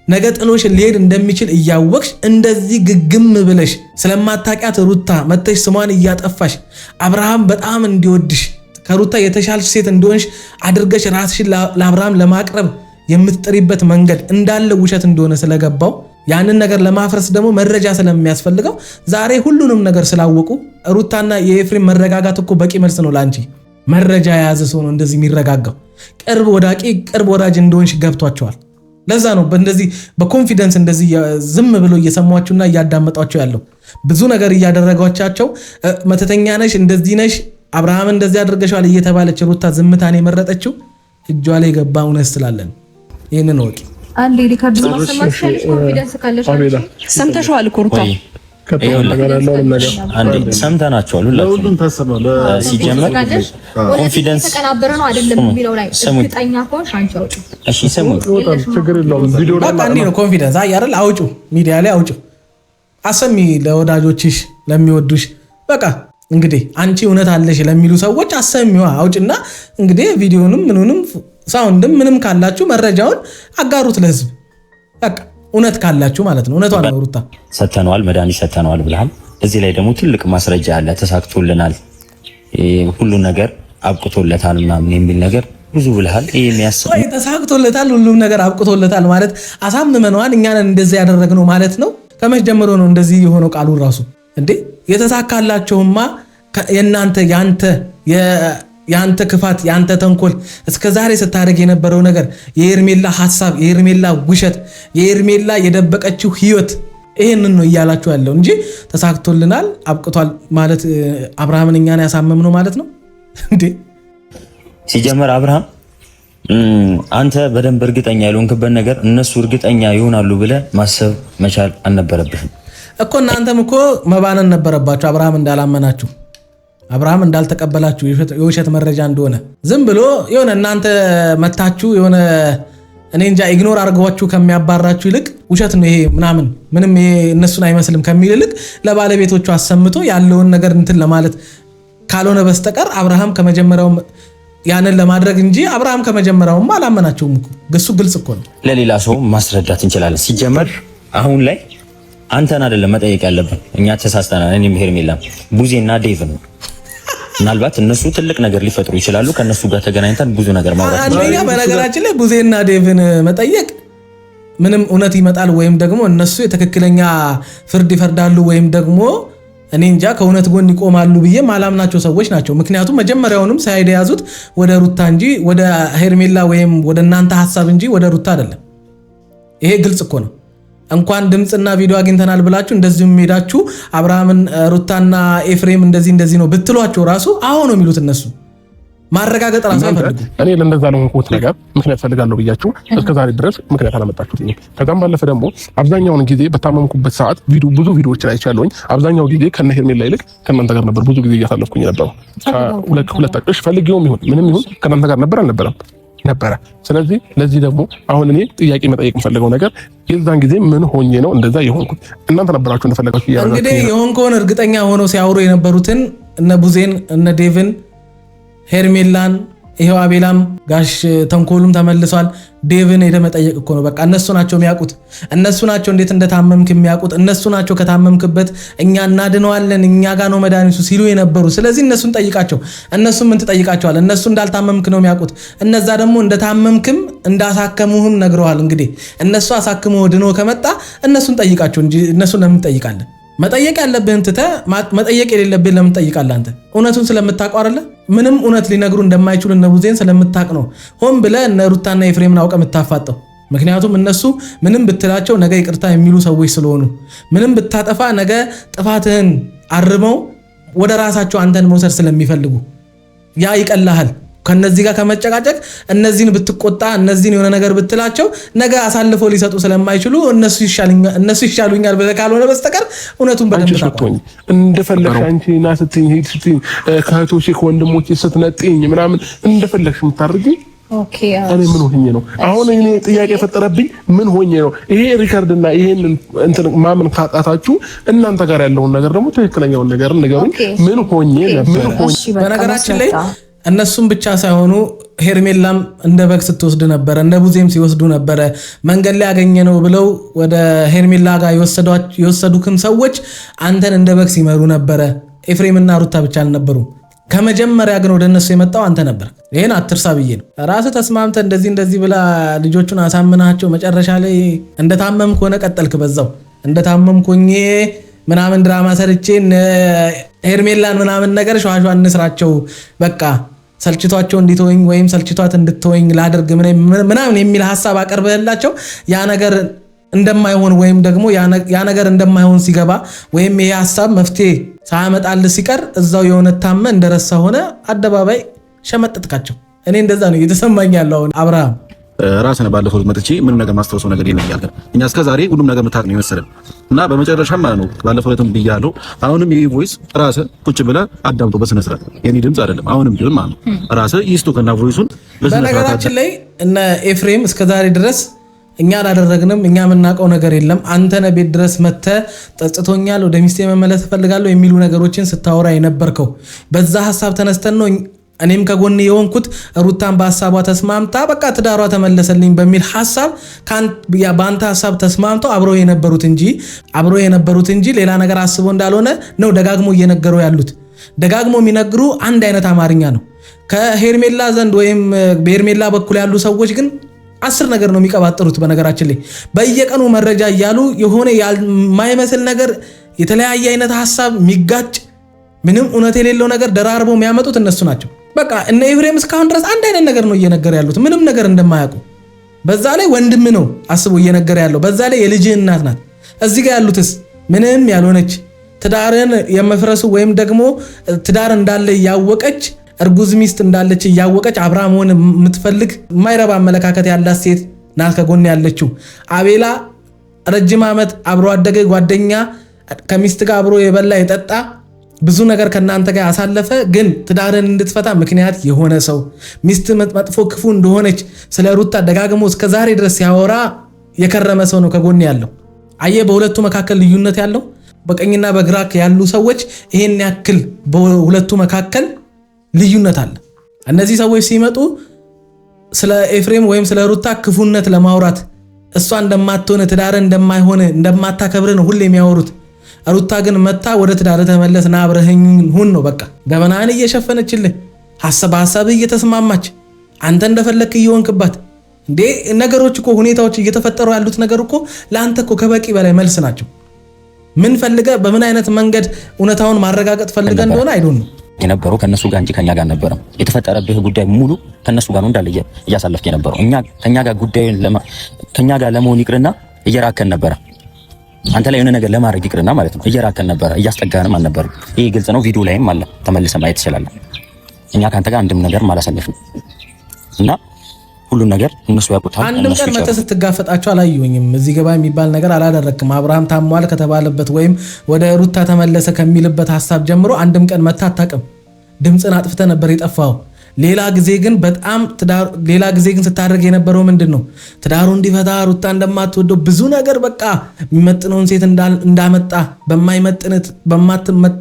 ነገ ጥሎሽ ሊሄድ እንደሚችል እያወቅሽ እንደዚህ ግግም ብለሽ ስለማታውቂያት ሩታ መተሽ ስሟን እያጠፋሽ አብርሃም በጣም እንዲወድሽ ከሩታ የተሻልሽ ሴት እንደሆንሽ አድርገሽ ራስሽን ለአብርሃም ለማቅረብ የምትጥሪበት መንገድ እንዳለ ውሸት እንደሆነ ስለገባው ያንን ነገር ለማፍረስ ደግሞ መረጃ ስለሚያስፈልገው ዛሬ ሁሉንም ነገር ስላወቁ ሩታና የኤፍሬም መረጋጋት እኮ በቂ መልስ ነው ላንቺ። መረጃ የያዘ ሰው ነው እንደዚህ የሚረጋጋው። ቅርብ ወዳጅ እንደሆንሽ ገብቷቸዋል። ለዛ ነው በእንደዚህ በኮንፊደንስ እንደዚህ ዝም ብሎ እየሰሟችሁና እያዳመጧቸው ያለው። ብዙ ነገር እያደረጓቻቸው መተተኛ ነሽ፣ እንደዚህ ነሽ፣ አብርሃም እንደዚህ አድርገሻል እየተባለች ሩታ ዝምታን የመረጠችው እጇ ላይ ገባ እውነት ስላለን። ይህንን ወቂ አንዴ ሪካርድ ማሰማሽ ኮንፊደንስ ካለሽ ሰምተሽዋል እኮ ሩታ ሰምተናቸዋል። ሁላችሁም ሲጀመር ኮንፊደንስ ተቀናበረ ነው አይደለም የሚለው ላይ እርግጠኛ ከሆንሽ አንቺ አውጪ። እሺ ስሙ፣ ችግር የለውም። ቪዲዮ ላይ አንዴ ነው ኮንፊደንስ አይደል? አውጪ፣ ሚዲያ ላይ አውጪ፣ አሰሚ ለወዳጆችሽ ለሚወዱሽ። በቃ እንግዲህ አንቺ እውነት አለሽ ለሚሉ ሰዎች አሰሚዋ አውጪና እንግዲህ ቪዲዮንም ምኑንም ሳውንድም ምንም ካላችሁ መረጃውን አጋሩት ለህዝብ። በቃ እውነት ካላችሁ ማለት ነው። እውነቷን ነው ሩታ። ሰተነዋል፣ መድኃኒት ሰተነዋል ብለሃል። እዚህ ላይ ደግሞ ትልቅ ማስረጃ አለ። ተሳክቶልናል፣ ሁሉ ነገር አብቅቶለታል ምናምን የሚል ነገር ብዙ ብለሃል። ይሄ የሚያስብ ተሳክቶለታል፣ ሁሉም ነገር አብቅቶለታል ማለት አሳምመነዋል። እኛን እንደዚህ ያደረግነው ማለት ነው። ከመች ጀምሮ ነው እንደዚህ የሆነው? ቃሉ ራሱ እንዴ የተሳካላቸውማ የአንተ ክፋት የአንተ ተንኮል እስከ ዛሬ ስታደርግ የነበረው ነገር የኤርሜላ ሐሳብ፣ የኤርሜላ ውሸት፣ የኤርሜላ የደበቀችው ህይወት ይሄንን ነው እያላችሁ ያለው እንጂ ተሳክቶልናል አብቅቷል ማለት አብርሃምን እኛን ያሳመምነው ማለት ነው እንዴ? ሲጀመር አብርሃም አንተ በደንብ እርግጠኛ ያልሆንክበት ነገር እነሱ እርግጠኛ ይሆናሉ ብለህ ማሰብ መቻል አልነበረብህም እኮ። እናንተም እኮ መባነን ነበረባችሁ። አብርሃም እንዳላመናችሁ፣ አብርሃም እንዳልተቀበላችሁ፣ የውሸት መረጃ እንደሆነ ዝም ብሎ የሆነ እናንተ መታችሁ የሆነ እኔ እንጃ ኢግኖር አድርጓችሁ ከሚያባራችሁ ይልቅ ውሸት ነው ይሄ ምንም ይሄ እነሱን አይመስልም ከሚል ይልቅ ለባለቤቶቹ አሰምቶ ያለውን ነገር እንትን ለማለት ካልሆነ በስተቀር አብርሃም ከመጀመሪያው ያንን ለማድረግ እንጂ አብርሃም ከመጀመሪያውም አላመናቸውም እኮ። ግሱ ግልጽ እኮ ነው። ለሌላ ሰው ማስረዳት እንችላለን። ሲጀመር አሁን ላይ አንተን አይደለም መጠየቅ ያለብን፣ እኛ ተሳስተናል። እኔም ሄርሜላም ቡዜና ዴቭ ነው። ምናልባት እነሱ ትልቅ ነገር ሊፈጥሩ ይችላሉ። ከነሱ ጋር ተገናኝተን ብዙ ነገር ማውራት አንደኛ በነገራችን ላይ ቡዜና ዴቭን መጠየቅ ምንም እውነት ይመጣል ወይም ደግሞ እነሱ የትክክለኛ ፍርድ ይፈርዳሉ ወይም ደግሞ እኔ እንጃ ከእውነት ጎን ይቆማሉ ብዬ ማላምናቸው ሰዎች ናቸው። ምክንያቱም መጀመሪያውንም ሳይድ ያዙት ወደ ሩታ እንጂ ወደ ሄርሜላ ወይም ወደ እናንተ ሐሳብ እንጂ ወደ ሩታ አይደለም። ይሄ ግልጽ እኮ ነው። እንኳን ድምጽና ቪዲዮ አግኝተናል ብላችሁ እንደዚህም ሄዳችሁ አብርሃምን ሩታና ኤፍሬም እንደዚህ ነው ብትሏቸው ራሱ አሁን ነው የሚሉት እነሱ ማረጋገጥ ራሱ አይፈልጉ። እኔ ለእንደዛ ለሆንኩት ነገር ምክንያት ፈልጋለሁ ብያችሁ እስከዛሬ ድረስ ምክንያት አላመጣችሁትኝ። ከዛም ባለፈ ደግሞ አብዛኛውን ጊዜ በታመምኩበት ሰዓት ብዙ ቪዲዮዎችን አይቻለሁኝ። አብዛኛው ጊዜ ከነ ሄርሜላ ይልቅ ከእናንተ ጋር ነበር ብዙ ጊዜ እያሳለፍኩኝ ነበረው። ሁለት አቅሽ ፈልጌውም ይሁን ምንም ይሁን ከእናንተ ጋር አልነበረም። ስለዚህ ለዚህ ደግሞ አሁን እኔ ጥያቄ መጠየቅ የምፈልገው ነገር የዛን ጊዜ ምን ሆኜ ነው እንደዛ የሆንኩት? እናንተ ነበራችሁ እንደፈለጋችሁ ያደረጋችሁ። እንግዲህ የሆንከውን እርግጠኛ ሆነው ሲያወሩ የነበሩትን እነ ቡዜን እነ ዴቭን ሄርሜላን ይሄው አቤላም ጋሽ ተንኮሉም ተመልሷል። ዴቭን ሄደ መጠየቅ እኮ ነው በቃ። እነሱ ናቸው የሚያውቁት፣ እነሱ ናቸው እንዴት እንደታመምክ የሚያውቁት፣ እነሱ ናቸው ከታመምክበት እኛ እናድነዋለን እኛ ጋር ነው መድኃኒቱ ሲሉ የነበሩ። ስለዚህ እነሱን ጠይቃቸው። እነሱ ምን ትጠይቃቸዋል? እነሱ እንዳልታመምክ ነው የሚያውቁት። እነዛ ደግሞ እንደታመምክም እንዳሳከሙህም ነግረዋል። እንግዲህ እነሱ አሳክመው ድኖ ከመጣ እነሱን ጠይቃቸው እንጂ እነሱን ለምን ትጠይቃለህ? መጠየቅ ያለብህን ትተህ መጠየቅ የሌለብህን ለምን ትጠይቃለህ? አንተ እውነቱን ስለምታውቀው አይደለ? ምንም እውነት ሊነግሩ እንደማይችሉ እነ ቡዜን ስለምታውቅ ነው ሆን ብለህ እነ ሩታና ኤፍሬምን አውቀህ የምታፋጠው። ምክንያቱም እነሱ ምንም ብትላቸው ነገ ይቅርታ የሚሉ ሰዎች ስለሆኑ፣ ምንም ብታጠፋ ነገ ጥፋትህን አርመው ወደ ራሳቸው አንተን መውሰድ ስለሚፈልጉ ያ ይቀልሃል። ከነዚህ ጋር ከመጨቃጨቅ እነዚህን ብትቆጣ እነዚህን የሆነ ነገር ብትላቸው ነገ አሳልፈው ሊሰጡ ስለማይችሉ እነሱ ይሻሉኛል ብለህ ካልሆነ በስተቀር እውነቱን በደንብ ታውቃለህ። እንደፈለግሽ አንቺ ና ስትኝ ሄድ ስትኝ ከእህቶቼ ከወንድሞቼ ስትነጥኝ ምናምን እንደፈለግሽ የምታርጊ እኔ ምን ሆኜ ነው? አሁን እኔ ጥያቄ የፈጠረብኝ ምን ሆኜ ነው? ይሄ ሪከርድና ይሄን እንትን ማመን ካጣታችሁ እናንተ ጋር ያለውን ነገር ደግሞ ትክክለኛውን ነገር ንገሩኝ። ምን ሆኜ ነው? በነገራችን ላይ እነሱም ብቻ ሳይሆኑ ሄርሜላም እንደ በግ ስትወስድ ነበረ፣ እንደ ቡዜም ሲወስዱ ነበረ። መንገድ ላይ ያገኘ ነው ብለው ወደ ሄርሜላ ጋር የወሰዱክም ሰዎች አንተን እንደ በግ ሲመሩ ነበረ። ኤፍሬምና ሩታ ብቻ አልነበሩም። ከመጀመሪያ ግን ወደ እነሱ የመጣው አንተ ነበር። ይሄን አትርሳ ብዬ ነው። ራስህ ተስማምተህ እንደዚህ ብላ ልጆቹን አሳምናቸው መጨረሻ ላይ እንደታመምክ ሆነ ቀጠልክ። በዛው እንደታመምኩኝ ምናምን ድራማ ሰርቼ ሄርሜላን ምናምን ነገር ሸዋሸዋ እንስራቸው በቃ ሰልችቷቸው እንዲተወኝ ወይም ሰልችቷት እንድትወኝ ላደርግ ምናምን የሚል ሐሳብ አቀርበህላቸው ያ ነገር እንደማይሆን ወይም ደግሞ ያ ነገር እንደማይሆን ሲገባ ወይም ይሄ ሐሳብ መፍትሄ ሳያመጣልህ ሲቀር እዛው የሆነ ታመ እንደረሳ ሆነ አደባባይ ሸመጠጥካቸው። እኔ እንደዛ ነው እየተሰማኝ ያለው። አብርሃም ራስን ባለፈው መጥቼ ምንም ነገር ማስተዋወሰው ነገር የለም ያልከን እኛ እስከ ዛሬ ሁሉም ነገር መታቅ ነው የመሰለን እና በመጨረሻም ማለት ነው ባለፈው ለተም ብያለሁ። አሁንም ይሄ ቮይስ ራስህ ቁጭ ብለህ አዳምጦ በስነ ስርዓት የኔ ድምጽ አይደለም። አሁንም ቢሆን ማለት ነው ራስህ ይስቶ ከና ቮይሱን በስነ ስርዓት። በነገራችን ላይ እነ ኤፍሬም እስከ ዛሬ ድረስ እኛ አላደረግንም፣ እኛ የምናውቀው ነገር የለም። አንተ ነህ ቤት ድረስ መጥተህ ጠጽቶኛል፣ ወደ ሚስቴ መመለስ እፈልጋለሁ የሚሉ ነገሮችን ስታወራ የነበርከው። በዛ ሐሳብ ተነስተን ነው እኔም ከጎን የሆንኩት ሩታን በሐሳቧ ተስማምታ በቃ ትዳሯ ተመለሰልኝ በሚል ሐሳብ በአንተ ሐሳብ ተስማምተው አብሮ የነበሩት እንጂ ሌላ ነገር አስበው እንዳልሆነ ነው ደጋግሞ እየነገሩ ያሉት። ደጋግሞ የሚነግሩ አንድ አይነት አማርኛ ነው። ከሄርሜላ ዘንድ ወይም በሄርሜላ በኩል ያሉ ሰዎች ግን 10 ነገር ነው የሚቀባጥሩት። በነገራችን ላይ በየቀኑ መረጃ እያሉ የሆነ የማይመስል ነገር የተለያየ አይነት ሐሳብ የሚጋጭ ምንም እውነት የሌለው ነገር ደራርበው የሚያመጡት እነሱ ናቸው። በቃ እነ ኤፍሬም እስካሁን ድረስ አንድ አይነት ነገር ነው እየነገሩ ያሉት፣ ምንም ነገር እንደማያውቁ። በዛ ላይ ወንድም ነው አስቦ እየነገረ ያለው። በዛ ላይ የልጅህ እናት ናት። እዚህ ጋር ያሉትስ ምንም ያልሆነች ትዳርን የመፍረሱ ወይም ደግሞ ትዳር እንዳለ ያወቀች እርጉዝ ሚስት እንዳለች እያወቀች አብራ መሆን የምትፈልግ የማይረባ አመለካከት ያላት ሴት ናት ከጎን ያለችው። አቤላ ረጅም ዓመት አብሮ አደገ ጓደኛ፣ ከሚስት ጋር አብሮ የበላ የጠጣ ብዙ ነገር ከናንተ ጋር ያሳለፈ፣ ግን ትዳርን እንድትፈታ ምክንያት የሆነ ሰው፣ ሚስት መጥፎ ክፉ እንደሆነች ስለ ሩታ ደጋግሞ እስከ ዛሬ ድረስ ያወራ የከረመ ሰው ነው ከጎን ያለው። አየ በሁለቱ መካከል ልዩነት ያለው በቀኝና በግራ ያሉ ሰዎች ይሄን ያክል በሁለቱ መካከል ልዩነት አለ። እነዚህ ሰዎች ሲመጡ ስለ ኤፍሬም ወይም ስለ ሩታ ክፉነት ለማውራት እሷ እንደማትሆነ ትዳር እንደማይሆን እንደማታከብር ነው ሁሌ የሚያወሩት። ሩታ ግን መታ ወደ ትዳር ተመለስና አብረህኝ ሁን ነው በቃ። ገበናን እየሸፈነችልህ ሐሳብ እየተስማማች አንተ እንደፈለክ እየሆንክባት እንዴ ነገሮች እኮ ሁኔታዎች እየተፈጠሩ ያሉት ነገር እኮ ለአንተ እኮ ከበቂ በላይ መልስ ናቸው። ምን ፈልገ በምን አይነት መንገድ እውነታውን ማረጋገጥ ፈልገ እንደሆነ አይዶን ነው የነበረው ከነሱ ጋር እንጂ ከኛ ጋር ነበረ። የተፈጠረብህ ጉዳይ ሙሉ ከነሱ ጋር ነው እንዳለ እያሳለፍክ የነበረው። ከኛ ጋር ጉዳዩን ከኛ ጋር ለመሆን ይቅርና እየራከን ነበረ። አንተ ላይ የሆነ ነገር ለማድረግ ይቅርና ማለት ነው እየራከን ነበረ፣ እያስጠጋንም አልነበረም። ይሄ ግልጽ ነው፣ ቪዲዮ ላይም አለ፣ ተመልሰህ ማየት ትችላለህ። እኛ ካንተ ጋር አንድም ነገር አላሳለፍንም እና ሁሉም ነገር እነሱ ያውቁታል። አንድም ቀን መተህ ስትጋፈጣቸው አላየሁኝም። እዚህ ገባ የሚባል ነገር አላደረክም። አብርሃም ታሟል ከተባለበት ወይም ወደ ሩታ ተመለሰ ከሚልበት ሐሳብ ጀምሮ አንድም ቀን መተህ አታውቅም። ድምፅን አጥፍተህ ነበር የጠፋው። ሌላ ጊዜ ግን ስታደርግ የነበረው ምንድን ነው? ትዳሩ እንዲፈታ ሩታ እንደማትወደው ብዙ ነገር በቃ የሚመጥነውን ሴት እንዳመጣ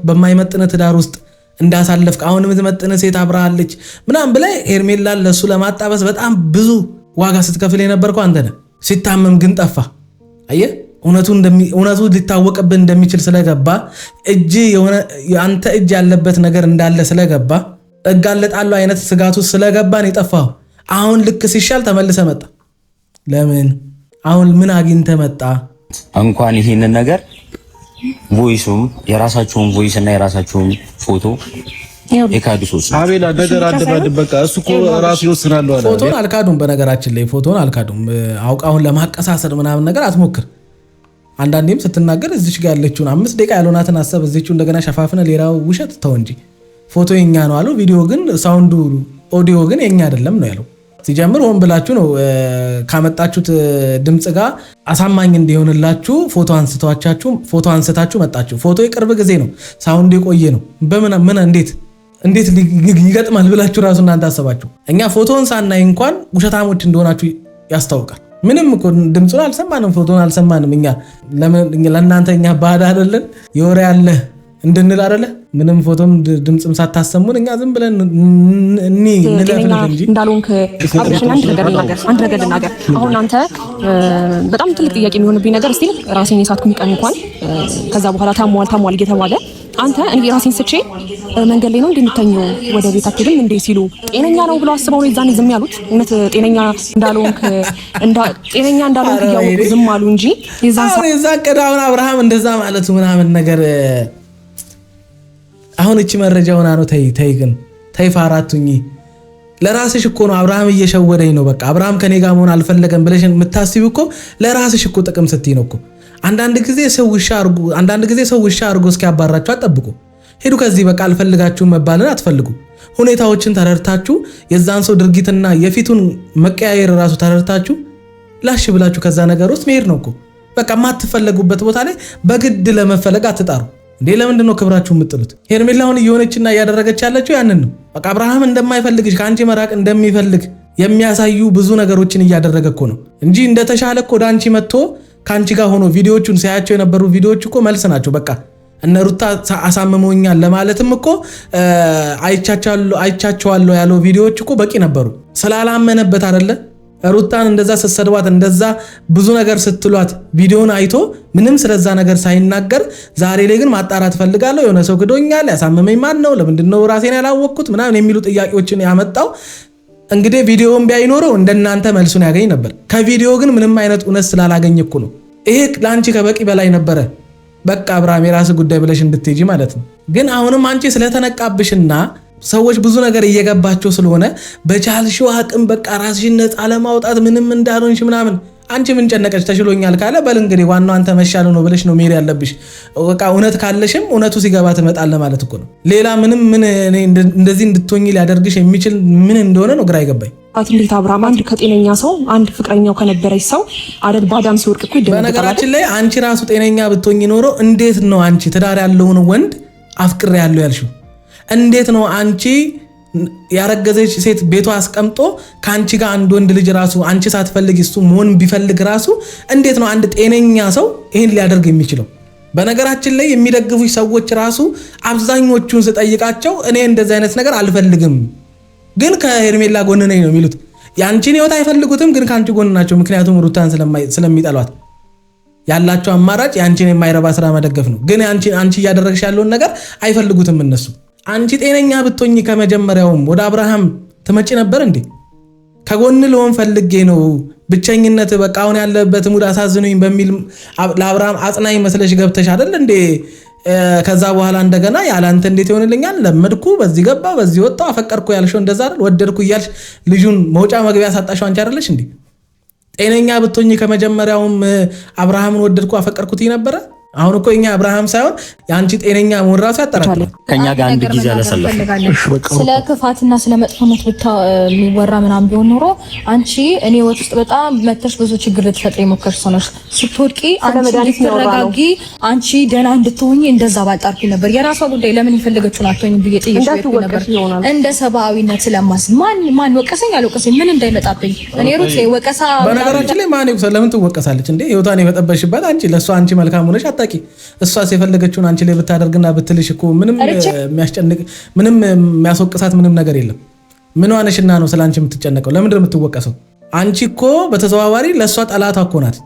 በማይመጥን ትዳር ውስጥ እንዳሳለፍክ አሁን የምትመጥነ ሴት አብራለች ምናምን ብለህ ሄርሜላን ለሱ ለማጣበስ በጣም ብዙ ዋጋ ስትከፍል የነበርከው አንተ ነህ። ሲታመም ግን ጠፋ። አየህ እውነቱ ሊታወቅብህ እንደሚችል ስለገባ አንተ እጅ ያለበት ነገር እንዳለ ስለገባ እጋለጣለሁ አይነት ስጋቱ ስለገባ ነው የጠፋው። አሁን ልክ ሲሻል ተመልሰ መጣ። ለምን አሁን ምን አግኝተህ መጣ? እንኳን ይሄንን ነገር ቮይሱም የራሳቸውን ቮይስ እና የራሳቸውን ፎቶ የካዱሶች አቤላ ነገር አደባደብ በቃ እሱ እኮ ራሱ ይወስናል አለ። ፎቶን አልካዱም። በነገራችን ላይ ፎቶን አልካዱም። አውቃውን ለማቀሳሰር ምናምን ነገር አትሞክር። አንዳንዴም ስትናገር እዚች ጋር ያለችውን 5 ደቂቃ ያልሆናትን አሰብ እዚቹ እንደገና ሸፋፍነ ሌላው ውሸት ተው እንጂ። ፎቶ የኛ ነው አሉ፣ ቪዲዮ ግን ሳውንዱ ኦዲዮ ግን የኛ አይደለም ነው ያለው። ሲጀምር ሆን ብላችሁ ነው ካመጣችሁት ድምጽ ጋር አሳማኝ እንዲሆንላችሁ ፎቶ አንስታችሁ መጣችሁ። ፎቶ የቅርብ ጊዜ ነው፣ ሳውንድ የቆየ ነው። በምን እንዴት ይገጥማል ብላችሁ ራሱ እናንተ አሰባችሁ። እኛ ፎቶን ሳናይ እንኳን ውሸታሞች እንደሆናችሁ ያስታውቃል። ምንም እኮ ድምጹን አልሰማንም፣ ፎቶን አልሰማንም። እኛ ለእናንተ እኛ ባዳ አይደለን የወሬ ያለ እንድንል አይደለ? ምንም ፎቶም ድምጽም ሳታሰሙን እኛ ዝም ብለን እንለፍልፍ እንጂ እንዳልሆንክ አብሽን አንድ ነገር ልናገር። አሁን አንተ በጣም ትልቅ ጥያቄ የሚሆንብኝ ነገር እስቲ ራሴን የሳትኩኝ ቀን እንኳን ከዛ በኋላ ታሟል እየተባለ አንተ እኔ ራሴን ስቼ መንገድ ላይ ነው እንደምተኘው ወደ ቤት አትሄድም እንዴ ሲሉ ጤነኛ ነው ብለው አስበው ነው የዛኔ ዝም ያሉት። እውነት ጤነኛ እንዳልሆንክ እያወቁ ዝም አሉ እንጂ የዛን ቀን አሁን አብርሃም እንደዛ ማለቱ ምናምን ነገር አሁን እቺ መረጃውና ነው። ተይ ግን ተይ ፋራቱኝ። ለራስሽ እኮ ነው አብርሃም እየሸወደኝ ነው በቃ አብርሃም ከኔ ጋር መሆን አልፈለገም ብለሽ የምታስቢው እኮ ለራስሽ እኮ ጥቅም ስትይ ነው እኮ። አንዳንድ ጊዜ ሰው ውሻ አርጎ እስኪያባራችሁ አትጠብቁ። ሄዱ ከዚህ በቃ አልፈልጋችሁም መባልን አትፈልጉ። ሁኔታዎችን ተረድታችሁ የዛን ሰው ድርጊትና የፊቱን መቀያየር ራሱ ተረድታችሁ ላሽ ብላችሁ ከዛ ነገር ውስጥ መሄድ ነው እኮ። በቃ ማትፈለጉበት ቦታ ላይ በግድ ለመፈለግ አትጣሩ። እንዴ ለምንድን ነው ክብራችሁ የምጥሉት? ሄርሜላውን እየሆነችና እያደረገች ያለችው ያንን ነው። በቃ አብርሃም እንደማይፈልግሽ ከአንቺ መራቅ እንደሚፈልግ የሚያሳዩ ብዙ ነገሮችን እያደረገ እኮ ነው እንጂ እንደተሻለ እኮ ወደ አንቺ መጥቶ ከአንቺ ጋር ሆኖ ቪዲዮቹን ሲያያቸው የነበሩ ቪዲዮዎች እኮ መልስ ናቸው። በቃ እነ ሩታ አሳምመውኛል ለማለትም እኮ አይቻቸዋለሁ ያለው ቪዲዮዎች እኮ በቂ ነበሩ። ስላላመነበት አይደለ ሩታን እንደዛ ስትሰድቧት እንደዛ ብዙ ነገር ስትሏት ቪዲዮን አይቶ ምንም ስለዛ ነገር ሳይናገር ዛሬ ላይ ግን ማጣራት ፈልጋለሁ፣ የሆነ ሰው ክዶኛል፣ ያሳመመኝ ማን ነው፣ ለምንድነው ራሴን ያላወቅኩት ምናምን የሚሉ ጥያቄዎችን ያመጣው። እንግዲህ ቪዲዮውን ቢያይኖረው እንደናንተ መልሱን ያገኝ ነበር። ከቪዲዮ ግን ምንም አይነት እውነት ስላላገኘ እኮ ነው። ይሄ ለአንቺ ከበቂ በላይ ነበረ። በቃ አብርሃም የራስ ጉዳይ ብለሽ እንድትሄጂ ማለት ነው። ግን አሁንም አንቺ ስለተነቃብሽና ሰዎች ብዙ ነገር እየገባቸው ስለሆነ በቻልሽው አቅም በቃ ራስሽን ነፃ ለማውጣት ምንም እንዳልሆንሽ ምናምን አንቺ ምን ጨነቀሽ ተሽሎኛል ካለ በል እንግዲህ ዋናው አንተ መሻለ ነው ብለሽ ነው መሄድ ያለብሽ። በቃ እውነት ካለሽም እውነቱ ሲገባ ትመጣለህ ማለት እኮ ነው። ሌላ ምንም እንደዚህ እንድትሆኚ ሊያደርግሽ የሚችል ምን እንደሆነ ነው ግራ አይገባኝ። እንዴት አብርሃም አንድ ከጤነኛ ሰው አንድ ፍቅረኛው ከነበረች ሰው አደል ባዳም ሲወርቅ እኮ ይደረጋል። በነገራችን ላይ አንቺ ራሱ ጤነኛ ብትሆኚ ኖሮ እንዴት ነው አንቺ ትዳር ያለውን ወንድ አፍቅሬ ያለው ያልሽው? እንዴት ነው አንቺ ያረገዘች ሴት ቤቷ አስቀምጦ ካንቺ ጋር አንድ ወንድ ልጅ ራሱ አንቺ ሳትፈልግ እሱ መሆን ቢፈልግ ራሱ እንዴት ነው አንድ ጤነኛ ሰው ይሄን ሊያደርግ የሚችለው? በነገራችን ላይ የሚደግፉሽ ሰዎች ራሱ አብዛኞቹን ስጠይቃቸው እኔ እንደዚህ አይነት ነገር አልፈልግም፣ ግን ከሄርሜላ ጎን ነኝ ነው የሚሉት። ያንቺን ህይወት አይፈልጉትም፣ ግን ካንቺ ጎን ናቸው። ምክንያቱም ሩታን ስለሚጠሏት ያላቸው አማራጭ ያንቺን የማይረባ ስራ መደገፍ ነው። ግን አንቺ እያደረግሽ ያለውን ነገር አይፈልጉትም እነሱ። አንቺ ጤነኛ ብትሆኚ ከመጀመሪያውም ወደ አብርሃም ትመጪ ነበር እንዴ? ከጎን ልሆን ፈልጌ ነው ብቸኝነት በቃ አሁን ያለበት ሙድ አሳዝኑኝ በሚል ለአብርሃም አጽናኝ መስለሽ ገብተሽ አይደል እንዴ? ከዛ በኋላ እንደገና ያላንተ እንዴት ይሆንልኛል ለመድኩ በዚህ ገባ በዚህ ወጣ አፈቀርኩ ያልሽው እንደዛ አይደል? ወደድኩ እያልሽ ልጁን መውጫ መግቢያ ሳጣሽው አንቺ አይደለሽ እንዴ? ጤነኛ ብትሆኚ ከመጀመሪያውም አብርሃምን ወደድኩ አፈቀርኩት ነበረ። አሁን እኮ እኛ አብርሃም ሳይሆን ያንቺ ጤነኛ መሆን ራሱ ያጠራጥራል። ከኛ ጋር አንድ ጊዜ አላሰለፈ ስለ ክፋትና ስለ መጥፎነት የሚወራ ምናምን ቢሆን ኖሮ አንቺ እኔ ወጥ ውስጥ በጣም መተሽ ብዙ ችግር ልትፈጥሪ ሞከርሽ ሰነሽ ስትወድቂ አንቺ ተረጋጊ አንቺ ደህና እንድትሆኚ እንደዛ ባልጣርኩ ነበር። የራሷ ጉዳይ ለምን ይፈልገችው አትሆኚ ብዬ ጥዬሽ ነበር። እንደ ሰብአዊነት ስለማስ ማን ወቀሰኝ አልወቀሰኝ ምን እንዳይመጣብኝ እኔ ሩት ወቀሳ በነገራችን ላይ ማን ይወቀሳል? ለምን ትወቀሳለች እንዴ? ህይወቷን የበጠበሽባት አንቺ ለሷ አንቺ መልካም ሆነሽ አታቂ እሷስ የፈለገችውን አንቺ ላይ ብታደርግና ብትልሽ እኮ ምንም የሚያስጨንቅ ምንም የሚያስወቅሳት ምንም ነገር የለም። ምን ሆነሽና ነው ስለ አንቺ የምትጨነቀው? ለምንድን ነው የምትወቀሰው? አንቺ እኮ በተዘዋዋሪ ለሷ ጠላቷ እኮ ናት።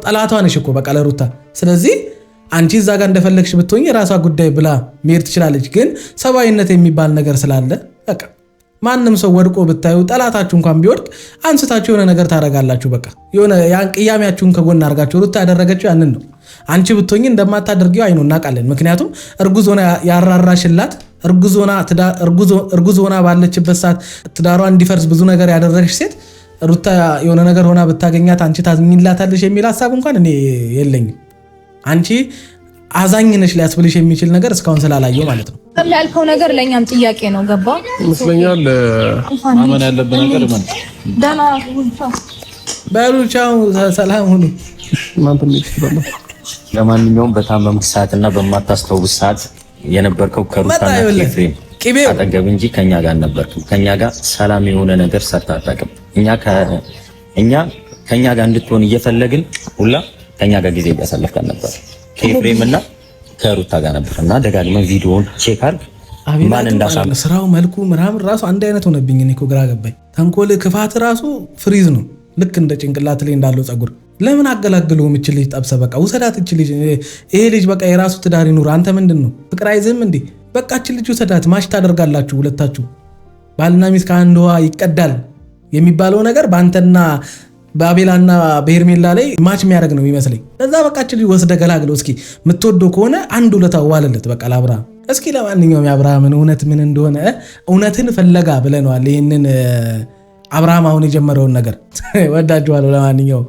ጠላቷ ነሽ እኮ በቃ ለሩታ። ስለዚህ አንቺ እዛ ጋር እንደፈለግሽ ብትሆኚ የራሷ ጉዳይ ብላ መሄድ ትችላለች። ግን ሰብአዊነት የሚባል ነገር ስላለ በቃ ማንም ሰው ወድቆ ብታዩ ጠላታችሁ እንኳን ቢወድቅ አንስታችሁ የሆነ ነገር ታደርጋላችሁ። በቃ የሆነ ያን ቅያሜያችሁን ከጎን አድርጋችሁ ሩታ ያደረገችው ያንን ነው። አንቺ ብትሆኚ እንደማታደርጊው አይኑ እናውቃለን። ምክንያቱም እርጉዝ ሆና ያራራሽላት እርጉዝ ሆና ባለችበት ሰዓት ትዳሯ እንዲፈርስ ብዙ ነገር ያደረግሽ ሴት ሩታ የሆነ ነገር ሆና ብታገኛት አንቺ ታዝኝላታለሽ የሚል ሀሳብ እንኳን እኔ የለኝም። አንቺ አዛኝነሽ ሊያስብልሽ የሚችል ነገር እስካሁን ስላላየው ማለት ነው። ያልከው ነገር ለኛም ጥያቄ ነው። ገባ ይመስለኛል። ማመን ያለብን ነገር ምን ደህና በሉ ቻው፣ ሰላም ሁኑ። እናንተም ይችላል። ለማንኛውም በታመምክ ሰዓትና በማታስተውስ ሰዓት የነበርከው ከሩታና ከኤፍሬም አጠገብ እንጂ ከኛ ጋር አልነበርክም። ከኛ ጋር ሰላም የሆነ ነገር ሰርታ አታውቅም። እኛ ከኛ ጋር እንድትሆን እየፈለግን ሁላ ከኛ ጋር ጊዜ እያሳለፍን ነበር። ከኤፍሬምና ከሩታ ጋር ነበርና ደጋግመን ቪዲዮውን ቼክ አድርግ ማን እንዳሳለ ስራው መልኩ ምናምን ራሱ አንድ አይነት ሆነብኝ። እኔ እኮ ግራ ገባኝ። ተንኮል ክፋት ራሱ ፍሪዝ ነው። ልክ እንደ ጭንቅላት ላይ እንዳለው ጸጉር ለምን አገላግለው ምችል ልጅ ጠብሰ በቃ ውሰዳት። እቺ ልጅ ይሄ ልጅ በቃ የራሱ ትዳር ይኑር። አንተ ምንድን ነው ፍቅር አይዝም እንዴ? በቃ እቺ ልጅ ውሰዳት። ማሽ ታደርጋላችሁ ሁለታችሁ። ባልና ሚስት ከአንድ ውሃ ይቀዳል የሚባለው ነገር በአንተና በአቤላና በሄርሜላ ላይ ማች የሚያደርግ ነው የሚመስለኝ። ለዛ በቃ እቺ ልጅ ወስደ ገላግለው። እስኪ የምትወደው ከሆነ አንድ ሁለታ ዋለለት በቃ ለአብርሃም። እስኪ ለማንኛውም የአብርሃምን እውነት ምን እንደሆነ እውነትን ፍለጋ ብለነዋል። ይህንን አብርሃም አሁን የጀመረውን ነገር ወዳችኋለሁ። ለማንኛውም